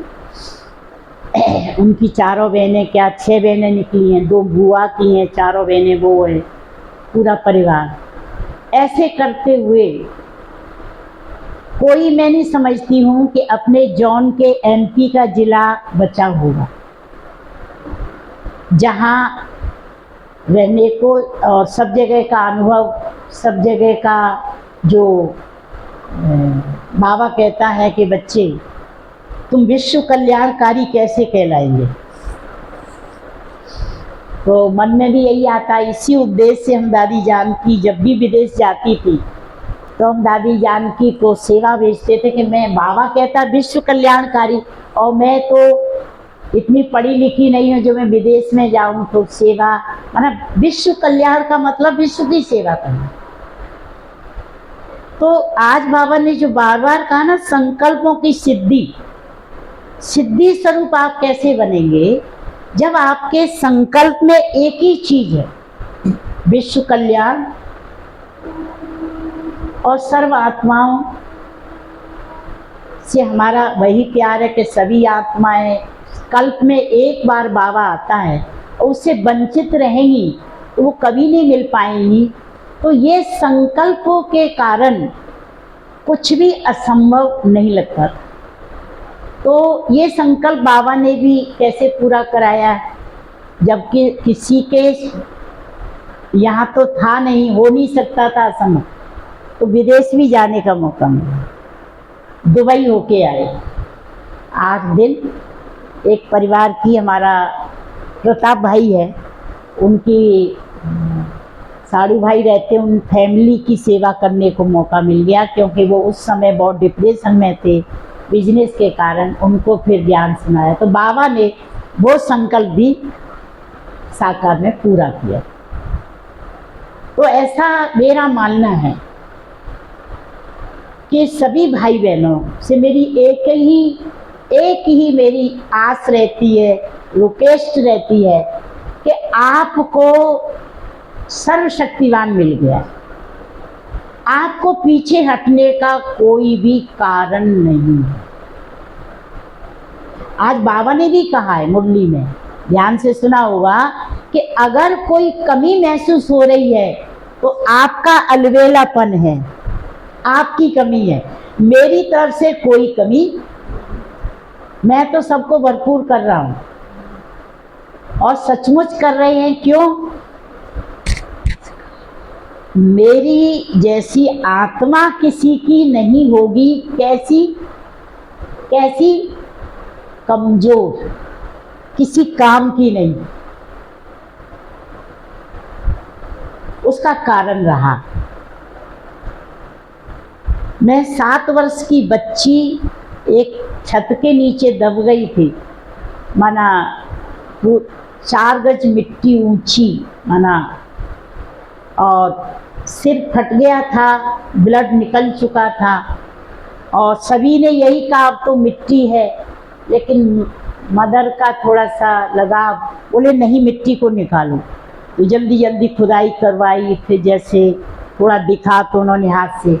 उनकी 4 बहनें, क्या 6 बहनें निकली हैं, 2 बुआ की हैं, 4 बहनें वो है, पूरा परिवार। ऐसे करते हुए कोई, मैं नहीं समझती हूँ कि अपने जॉन के एमपी का जिला बचा होगा जहाँ रहने को, और सब जगह का अनुभव, सब जगह का जो बाबा कहता है कि बच्चे तुम विश्व कल्याणकारी कैसे कहलाएंगे। तो मन में भी यही आता। इसी उद्देश्य से हम दादी जानकी जब भी विदेश जाती थी तो हम दादी जानकी को सेवा भेजते थे कि मैं, बाबा कहता विश्व कल्याणकारी, और मैं तो इतनी पढ़ी लिखी नहीं हूँ जो मैं विदेश में जाऊँ तो सेवा, मतलब विश्व कल्याण का मतलब विश्व की सेवा करना। तो आज बाबा ने जो बार बार कहा ना, संकल्पों की सिद्धि, सिद्धि स्वरूप आप कैसे बनेंगे जब आपके संकल्प में एक ही चीज है, विश्व कल्याण और सर्व आत्माओं से हमारा वही प्यार है कि सभी आत्माएं, कल्प में एक बार बाबा आता है और उससे वंचित रहेंगी तो वो कभी नहीं मिल पाएंगी। तो ये संकल्पों के कारण कुछ भी असंभव नहीं लगता। तो ये संकल्प बाबा ने भी कैसे पूरा कराया, जबकि किसी के यहाँ तो था नहीं, हो नहीं सकता था असंभव, तो विदेश भी जाने का मौका मिला, दुबई होके आए। 8 दिन एक परिवार की, हमारा प्रताप भाई है, उनकी साड़ू भाई रहते, उन फैमिली की सेवा करने को मौका मिल गया, क्योंकि वो उस समय बहुत डिप्रेशन में थे बिजनेस के कारण। उनको फिर ज्ञान सुनाया तो बाबा ने वो संकल्प भी साकार में पूरा किया। तो ऐसा मेरा मानना है कि सभी भाई बहनों से मेरी एक ही मेरी आस रहती है, रिक्वेस्ट रहती है कि आपको सर्वशक्तिवान मिल गया, आपको पीछे हटने का कोई भी कारण नहीं है। आज बाबा ने भी कहा है मुरली में, ध्यान से सुना होगा, कि अगर कोई कमी महसूस हो रही है तो आपका अलवेलापन है, आपकी कमी है। मेरी तरफ से कोई कमी, मैं तो सबको भरपूर कर रहा हूं, और सचमुच कर रहे हैं। क्यों? मेरी जैसी आत्मा किसी की नहीं होगी। कैसी? कमजोर, किसी काम की नहीं। उसका कारण रहा, मैं 7 वर्ष की बच्ची एक छत के नीचे दब गई थी, माना 4 गज मिट्टी ऊंची, माना, और सिर फट गया था, ब्लड निकल चुका था और सभी ने यही कहा अब तो मिट्टी है, लेकिन मदर का थोड़ा सा लगाव, बोले नहीं मिट्टी को निकालो। तो जल्दी जल्दी खुदाई करवाई, फिर जैसे थोड़ा दिखा तो उन्होंने हाथ से,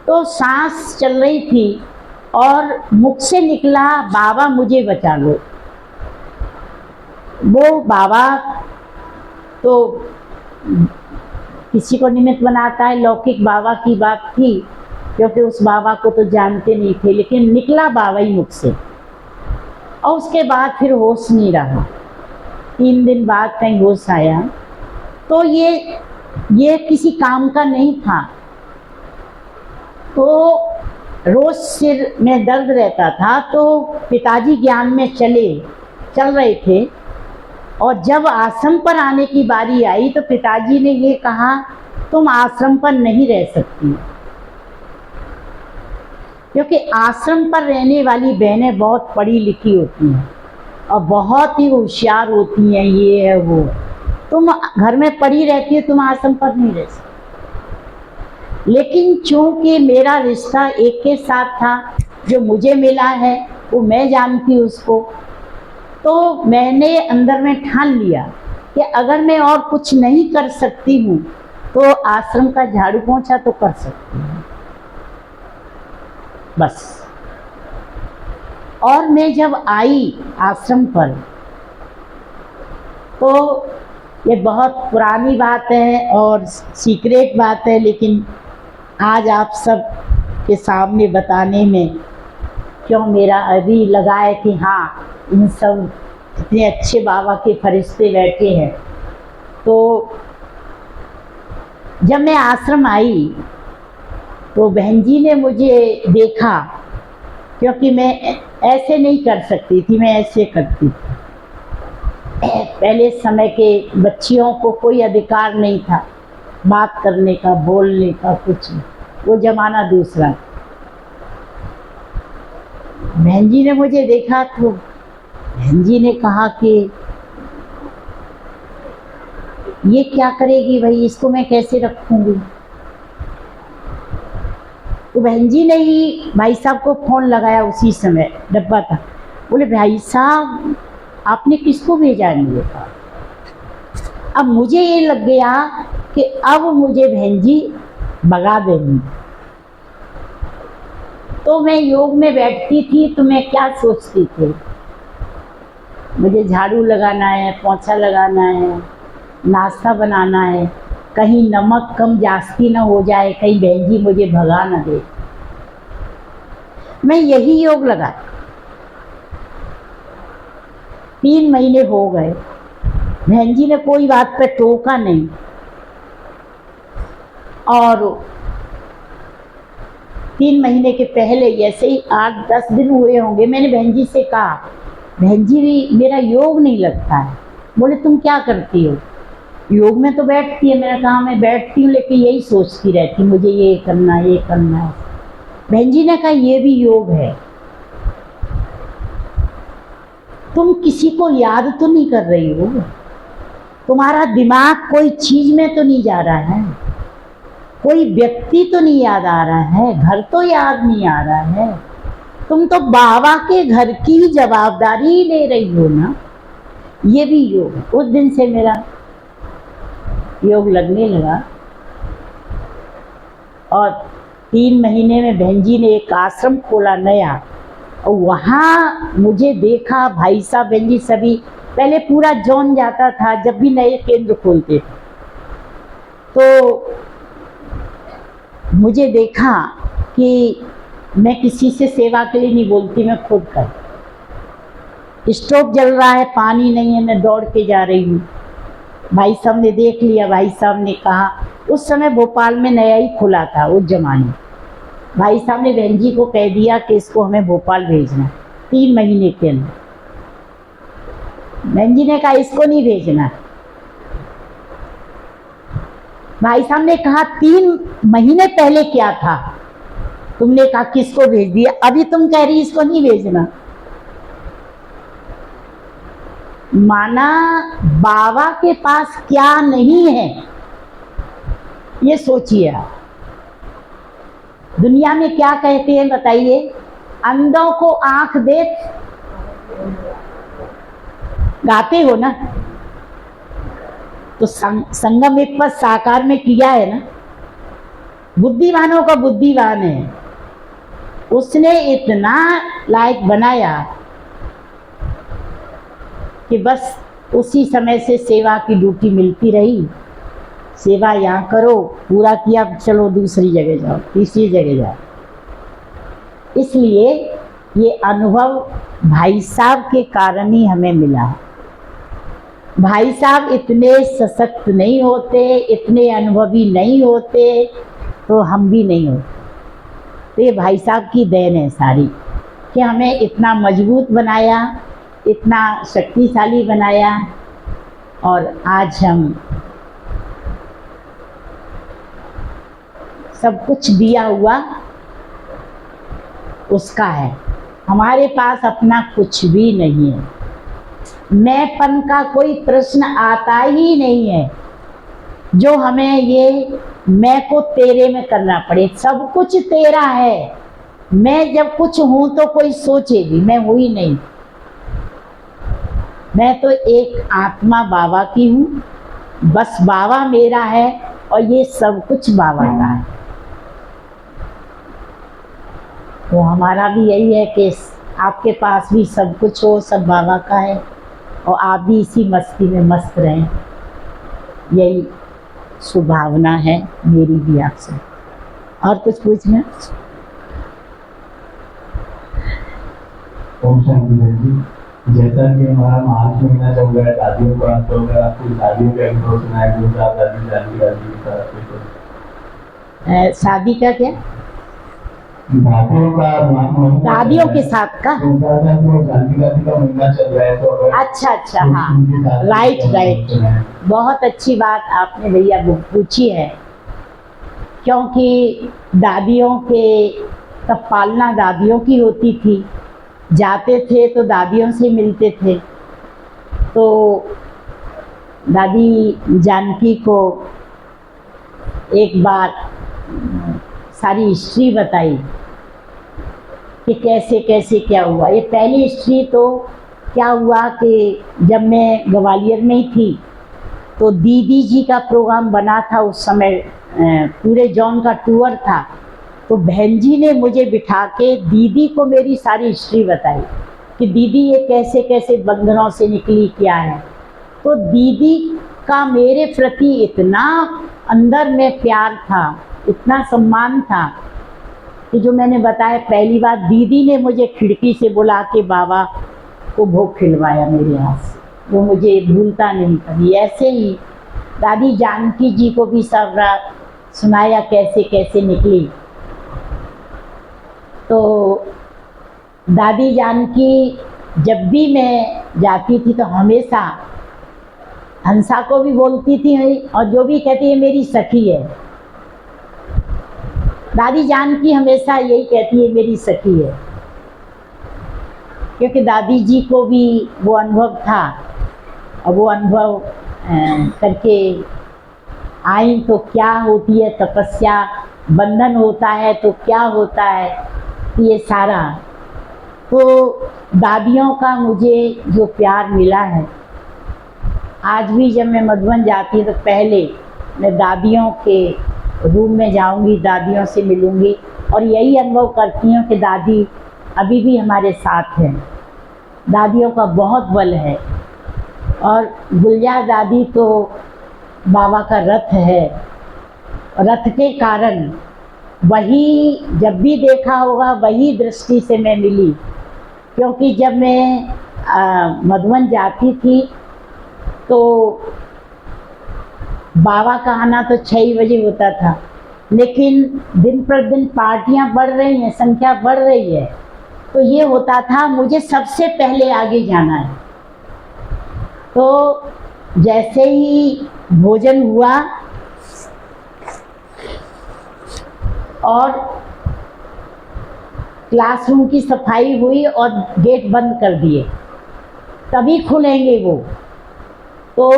तो सांस चल रही थी और मुख से निकला बाबा मुझे बचा लो। वो बाबा तो किसी को निमित्त बनाता है, लौकिक बाबा की बात थी क्योंकि उस बाबा को तो जानते नहीं थे, लेकिन निकला बाबा ही मुख से और उसके बाद फिर होश नहीं रहा। 3 दिन बाद कहीं होश आया तो ये किसी काम का नहीं था। तो रोज सिर में दर्द रहता था, तो पिताजी ज्ञान में चल रहे थे और जब आश्रम पर आने की बारी आई तो पिताजी ने ये कहा तुम आश्रम पर नहीं रह सकती, क्योंकि आश्रम पर रहने वाली बहनें बहुत पढ़ी लिखी होती हैं और बहुत ही होशियार होती हैं, ये है वो, तुम घर में पढ़ी रहती है, तुम आश्रम पर नहीं रह सकती। लेकिन चूंकि मेरा रिश्ता एक के साथ था, जो मुझे मिला है वो मैं जानती उसको, तो मैंने अंदर में ठान लिया कि अगर मैं और कुछ नहीं कर सकती हूँ तो आश्रम का झाड़ू पोंछा तो कर सकती हूँ बस। और मैं जब आई आश्रम पर तो ये बहुत पुरानी बात है और सीक्रेट बात है, लेकिन आज आप सब के सामने बताने में क्यों मेरा अभी लगा है कि हाँ, इन सब इतने अच्छे बाबा के फरिश्ते बैठे हैं। तो जब मैं आश्रम आई तो बहन जी ने मुझे देखा, क्योंकि मैं ऐसे नहीं कर सकती थी, मैं ऐसे करती थी। पहले समय के बच्चियों को कोई अधिकार नहीं था बात करने का, बोलने का, कुछ नहीं, वो जमाना दूसरा। बहन जी ने मुझे देखा तो बहन जी ने कहा कि ये क्या करेगी भाई, इसको मैं कैसे रखूंगी। तो बहन जी ने ही भाई साहब को फोन लगाया, उसी समय डब्बा था, बोले भाई साहब आपने किसको भेजा नहीं था। अब मुझे ये लग गया कि अब मुझे बहन जी भगा देंगी। तो मैं योग में बैठती थी तो मैं क्या सोचती थी, मुझे झाड़ू लगाना है, पोंछा लगाना है, नाश्ता बनाना है, कहीं नमक कम जास्ती ना हो जाए, कहीं बहन जी मुझे भगा ना दे। मैं यही योग लगा। 3 महीने हो गए, बहन जी ने कोई बात पे टोका नहीं। और 3 महीने के पहले ऐसे ही 8-10 दिन हुए होंगे, मैंने बहन जी से कहा बहन जी मेरा योग नहीं लगता है। बोले तुम क्या करती हो। योग में तो बैठती है। मैंने कहा मैं बैठती हूँ लेकिन यही सोचती रहती, मुझे ये करना है। बहन जी ने कहा ये भी योग है, तुम किसी को याद तो नहीं कर रही हो, तुम्हारा दिमाग कोई चीज में तो नहीं जा रहा है, कोई व्यक्ति तो नहीं याद आ रहा है, घर तो याद नहीं आ रहा है, तुम तो बाबा के घर की ही जवाबदारी ले रही हो ना। ये भी योग। उस दिन से मेरा योग लगने लगा। और 3 महीने में बहन जी ने एक आश्रम खोला नया, और वहाँ मुझे देखा भाई साहब बहन जी सभी, पहले पूरा जोन जाता था जब भी नए केंद्र खोलते थे, तो मुझे देखा कि मैं किसी से सेवा के लिए नहीं बोलती, मैं खुद कर। स्टोव जल रहा है, पानी नहीं है, मैं दौड़ के जा रही हूँ। भाई साहब ने देख लिया, भाई साहब ने कहा, उस समय भोपाल में नया ही खुला था उस जमाने। भाई साहब ने बहन जी को कह दिया कि इसको हमें भोपाल भेजना 3 महीने के अंदर। बहन जी ने कहा इसको नहीं भेजना। भाई साहब ने कहा 3 महीने पहले क्या था, तुमने कहा किसको भेज दिया, अभी तुम कह रही इसको नहीं भेजना। माना बाबा के पास क्या नहीं है ये सोचिए आप, दुनिया में क्या कहते हैं बताइए? अंधों को आंख दे, गाते हो ना? तो संगम एक पद साकार में किया है ना। बुद्धिमानों का बुद्धिमान है, उसने इतना लायक बनाया कि बस उसी समय से सेवा की ड्यूटी मिलती रही। सेवा यहाँ करो, पूरा किया, चलो दूसरी जगह जाओ, तीसरी जगह जाओ। इसलिए ये अनुभव भाई साहब के कारण ही हमें मिला। भाई साहब इतने सशक्त नहीं होते, इतने अनुभवी नहीं होते, तो हम भी नहीं होते। तो ये भाई साहब की देन है सारी, कि हमें इतना मजबूत बनाया, इतना शक्तिशाली बनाया, और आज हम सब कुछ दिया हुआ उसका है। हमारे पास अपना कुछ भी नहीं है। मैंपन का कोई प्रश्न आता ही नहीं है, जो हमें ये मैं को तेरे में करना पड़े। सब कुछ तेरा है। मैं जब कुछ हूं तो कोई सोचे भी, मैं हुई नहीं। मैं तो एक आत्मा बाबा की हूँ, बस बाबा मेरा है और ये सब कुछ बाबा का है। तो हमारा भी यही है कि आपके पास भी सब कुछ हो, सब बाबा का है, और आप भी इसी मस्ती में मस्त रहें। यही शुभावना है मेरी भी आपसे। और कुछ पूछना? ओम शांति बहन जी, जैसा कि हमारा मार्च महीना चल रहा है, दादियों का, तो अगर आपको दादियों के अनुभव सुनाए, दादी दादी दादी के साथ कुछ शादी का क्या? दादियों का, दादियों के साथ का? दादी दादी का महीना चल रहा है, तो अगर अच्छा अच्छा, हाँ, राइट राइट, बहुत अच्छी बात आपने भैया पूछी है। क्योंकि दादियों के तब पालना दादियों की होती थी, जाते थे तो दादियों से मिलते थे। तो दादी जानकी को एक बार सारी हिस्ट्री बताई कि कैसे कैसे क्या हुआ। ये पहली हिस्ट्री तो क्या हुआ कि जब मैं ग्वालियर में ही थी तो दीदी जी का प्रोग्राम बना था। उस समय पूरे जॉन का टूर था, तो बहन जी ने मुझे बिठा के दीदी को मेरी सारी हिस्ट्री बताई कि दीदी ये कैसे कैसे बंधनों से निकली, क्या है। तो दीदी का मेरे प्रति इतना अंदर में प्यार था, इतना सम्मान था कि जो मैंने बताया, पहली बार दीदी ने मुझे खिड़की से बुला के बाबा को भोग खिलवाया मेरे हाथ से, वो मुझे भूलता नहीं कभी। ऐसे ही दादी जानकी जी को भी सब रात सुनाया कैसे कैसे निकली। तो दादी जानकी जब भी मैं जाती थी तो हमेशा हंसा को भी बोलती थी, और जो भी कहती है मेरी सखी है। दादी जानकी हमेशा यही कहती है मेरी सखी है, क्योंकि दादी जी को भी वो अनुभव था, और वो अनुभव करके आई। तो क्या होती है तपस्या, बंधन होता है तो क्या होता है, ये सारा। तो दादियों का मुझे जो प्यार मिला है, आज भी जब मैं मधुबन जाती तो पहले मैं दादियों के रूम में जाऊंगी, दादियों से मिलूंगी, और यही अनुभव करती हूँ कि दादी अभी भी हमारे साथ हैं। दादियों का बहुत बल है। और गुलजार दादी तो बाबा का रथ है, रथ के कारण वही जब भी देखा होगा वही दृष्टि से मैं मिली। क्योंकि जब मैं मधुबन जाती थी तो बाबा का आना तो 6 बजे होता था, लेकिन दिन पर दिन पार्टियां बढ़ रही हैं, संख्या बढ़ रही है, तो ये होता था मुझे सबसे पहले आगे जाना है। तो जैसे ही भोजन हुआ और क्लासरूम की सफाई हुई और गेट बंद कर दिए, तभी खुलेंगे वो। तो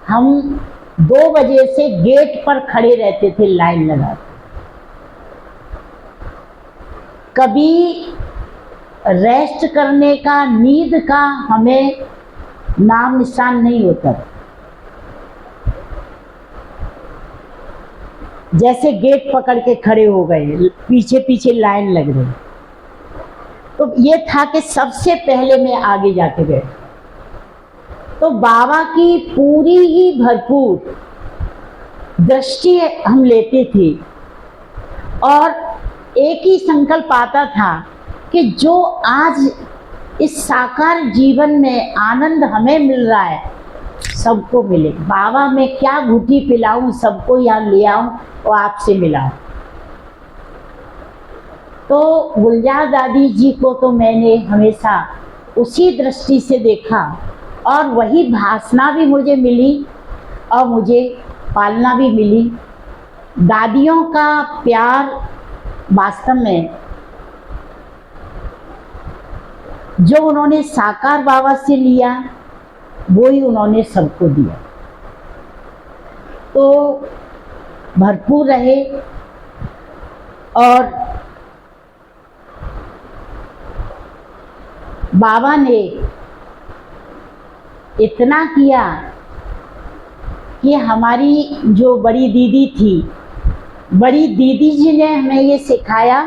हम 2 बजे से गेट पर खड़े रहते थे लाइन लगा। कभी रेस्ट करने का, नींद का हमें नाम निशान नहीं होता। जैसे गेट पकड़ के खड़े हो गए, पीछे पीछे लाइन लग रही, तो ये था कि सबसे पहले मैं आगे जाके बैठ। तो बाबा की पूरी ही भरपूर दृष्टि हम लेते थे और एक ही संकल्प आता था कि जो आज इस साकार जीवन में आनंद हमें मिल रहा है सबको मिले। बाबा मैं क्या घुटी पिलाऊं, सबको यहाँ ले आऊं और आपसे मिलाऊं। तो गुलजार दादी जी को तो मैंने हमेशा उसी दृष्टि से देखा और वही भासना भी मुझे मिली और मुझे पालना भी मिली। दादियों का प्यार वास्तव में जो उन्होंने साकार बाबा से लिया वो ही उन्होंने सबको दिया। तो भरपूर रहे और बाबा ने इतना किया कि हमारी जो बड़ी दीदी थी, बड़ी दीदी जी ने हमें ये सिखाया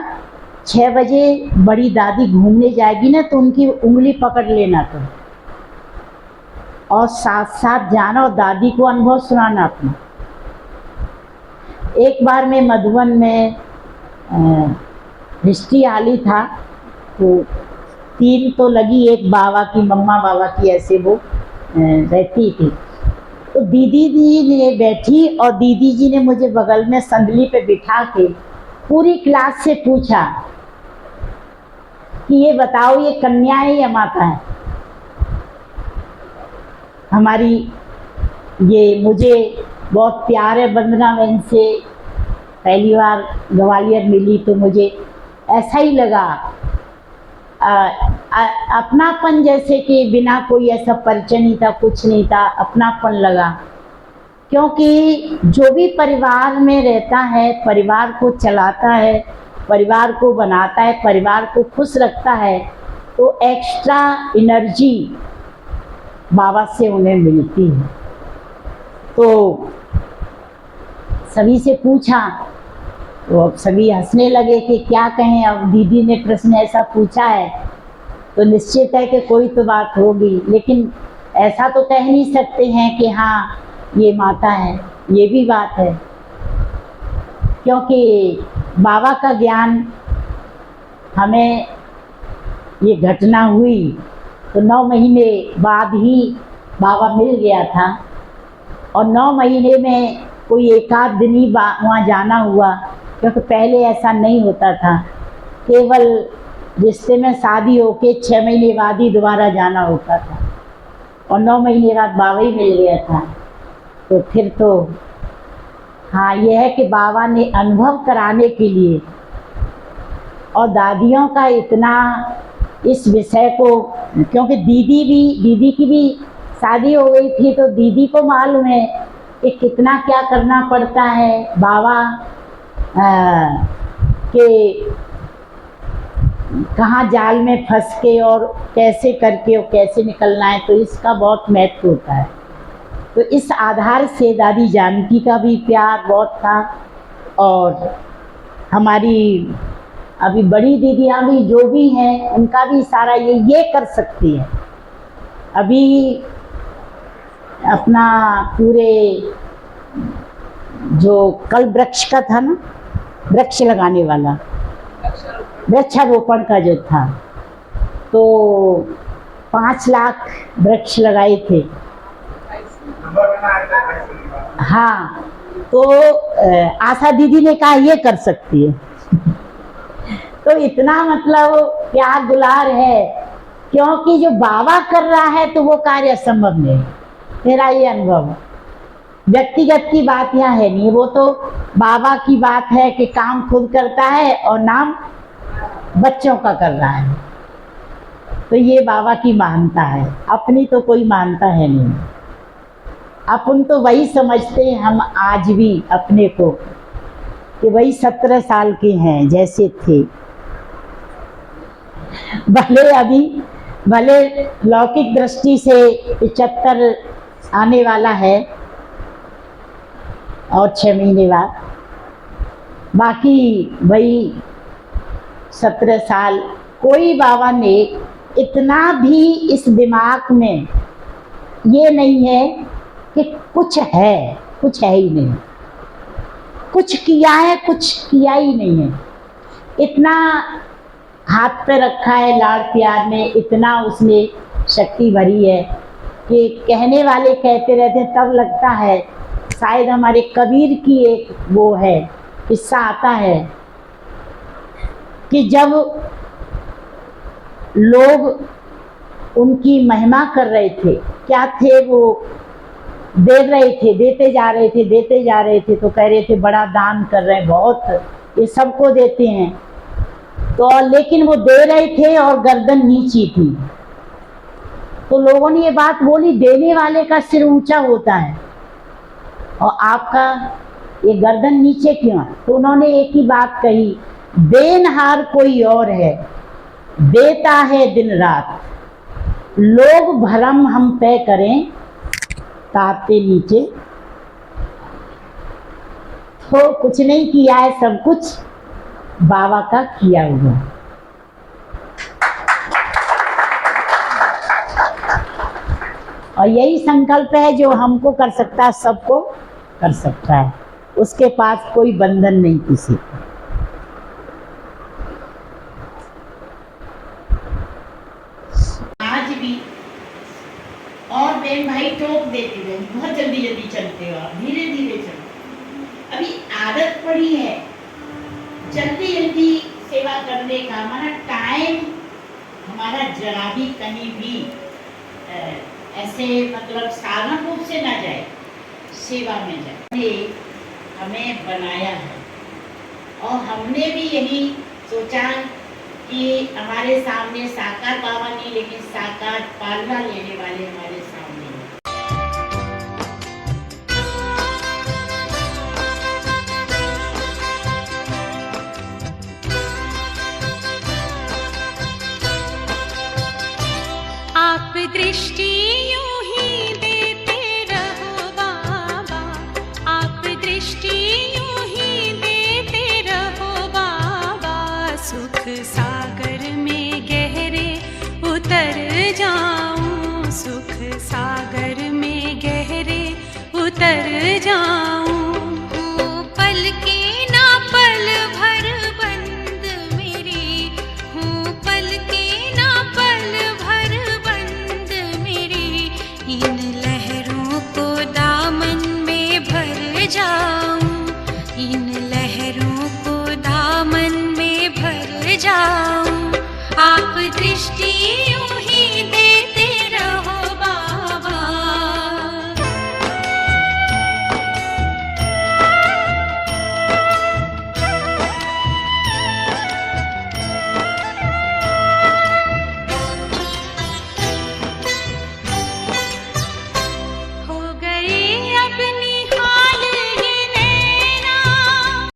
6 बजे बड़ी दादी घूमने जाएगी ना तो उनकी उंगली पकड़ लेना तो, और साथ साथ जाना और दादी को अनुभव सुनाना अपना। एक बार मैं मधुबन में हिस्ट्री हाली था, तो 3 तो लगी, एक बाबा की, मम्मा बाबा की, ऐसे वो रहती थी। तो दीदी जी ने बैठी और दीदी जी ने मुझे बगल में संदली पे बिठा के पूरी क्लास से पूछा कि ये बताओ ये कन्या है या माता है हमारी। ये मुझे बहुत प्यार है वंदना बहन से, पहली बार ग्वालियर मिली तो मुझे ऐसा ही लगा अपनापन, जैसे कि बिना कोई ऐसा परिचय नहीं था, कुछ नहीं था, अपनापन लगा। क्योंकि जो भी परिवार में रहता है, परिवार को चलाता है, परिवार को बनाता है, परिवार को खुश रखता है, तो एक्स्ट्रा एनर्जी बाबा से उन्हें मिलती है। तो सभी से पूछा तो अब सभी हंसने लगे कि क्या कहें, अब दीदी ने प्रश्न ऐसा पूछा है तो निश्चित है कि कोई तो बात होगी, लेकिन ऐसा तो कह नहीं सकते हैं कि हाँ ये माता है। ये भी बात है क्योंकि बाबा का ज्ञान हमें, ये घटना हुई तो 9 महीने बाद ही बाबा मिल गया था और 9 महीने में कोई एक आध दिन ही वहाँ जाना हुआ, क्योंकि पहले ऐसा नहीं होता था। केवल रिश्ते में शादी होके 6 महीने बाद ही दोबारा जाना होता था और 9 महीने बाद बाबा ही मिल गया था। तो फिर तो हाँ, ये है कि बाबा ने अनुभव कराने के लिए और दादियों का इतना इस विषय को, क्योंकि दीदी की भी शादी हो गई थी तो दीदी को मालूम है कि कितना क्या करना पड़ता है बाबा के कहाँ जाल में फंस के और कैसे करके और कैसे निकलना है, तो इसका बहुत महत्व होता है। तो इस आधार से दादी जानकी का भी प्यार बहुत था और हमारी अभी बड़ी दीदियाँ भी जो भी हैं उनका भी सारा ये कर सकती है। अभी अपना पूरे जो कल वृक्ष का था ना, वृक्ष लगाने वाला, वृक्षारोपण का जो था, तो 5 लाख वृक्ष लगाए थे। हाँ, तो आशा दीदी ने कहा ये कर सकती है। तो इतना मतलब प्यार दुलार है, क्योंकि जो बाबा कर रहा है तो वो कार्य असंभव नहीं। मेरा ये अनुभव व्यक्तिगत की बात यहाँ है नहीं, वो तो बाबा की बात है कि काम खुद करता है और नाम बच्चों का कर रहा है। तो ये बाबा की मानता है, अपनी तो कोई मानता है नहीं। अपन तो वही समझते हैं हम आज भी अपने को कि वही 17 साल के हैं जैसे थे। भले लौकिक दृष्टि से 75 आने वाला है और 6 महीने बाद, बाकी वही 17 साल। कोई बाबा ने इतना भी इस दिमाग में ये नहीं है कि कुछ है ही नहीं, कुछ किया है, कुछ किया ही नहीं है। इतना हाथ पे रखा है लाड़ प्यार में, इतना उसने शक्ति भरी है कि कहने वाले कहते रहते हैं, तब लगता है शायद हमारे कबीर की एक वो है, किस्सा आता है कि जब लोग उनकी महिमा कर रहे थे, क्या थे वो, दे रहे थे, देते जा रहे थे, तो कह रहे थे बड़ा दान कर रहे हैं, बहुत, ये सबको देते हैं। तो लेकिन वो दे रहे थे और गर्दन नीची थी। तो लोगों ने ये बात बोली, देने वाले का सिर ऊंचा होता है और आपका ये गर्दन नीचे क्यों? तो उन्होंने एक ही बात कही, देनहार कोई और है, देता है दिन रात, लोग भरम हम पे करें ताते नीचे। तो कुछ नहीं किया है, सब कुछ बाबा का किया हुआ। और यही संकल्प है जो हमको कर सकता है, सबको कर सकता है, उसके पास कोई बंधन नहीं किसी का। आज भी और बहन भाई टोक देते हैं, बहुत जल्दी जल्दी चलते हो आप, धीरे धीरे चलो। अभी आदत पड़ी है जल्दी जल्दी सेवा करने का, हमारा टाइम हमारा जरा भी कहीं भी ऐसे मतलब साधन रूप से ना जाए, सेवा में जाए। हमें बनाया है और हमने भी यही सोचा कि हमारे सामने साकार बाबा नहीं, लेकिन साकार पालना लेने वाले हमारे सामने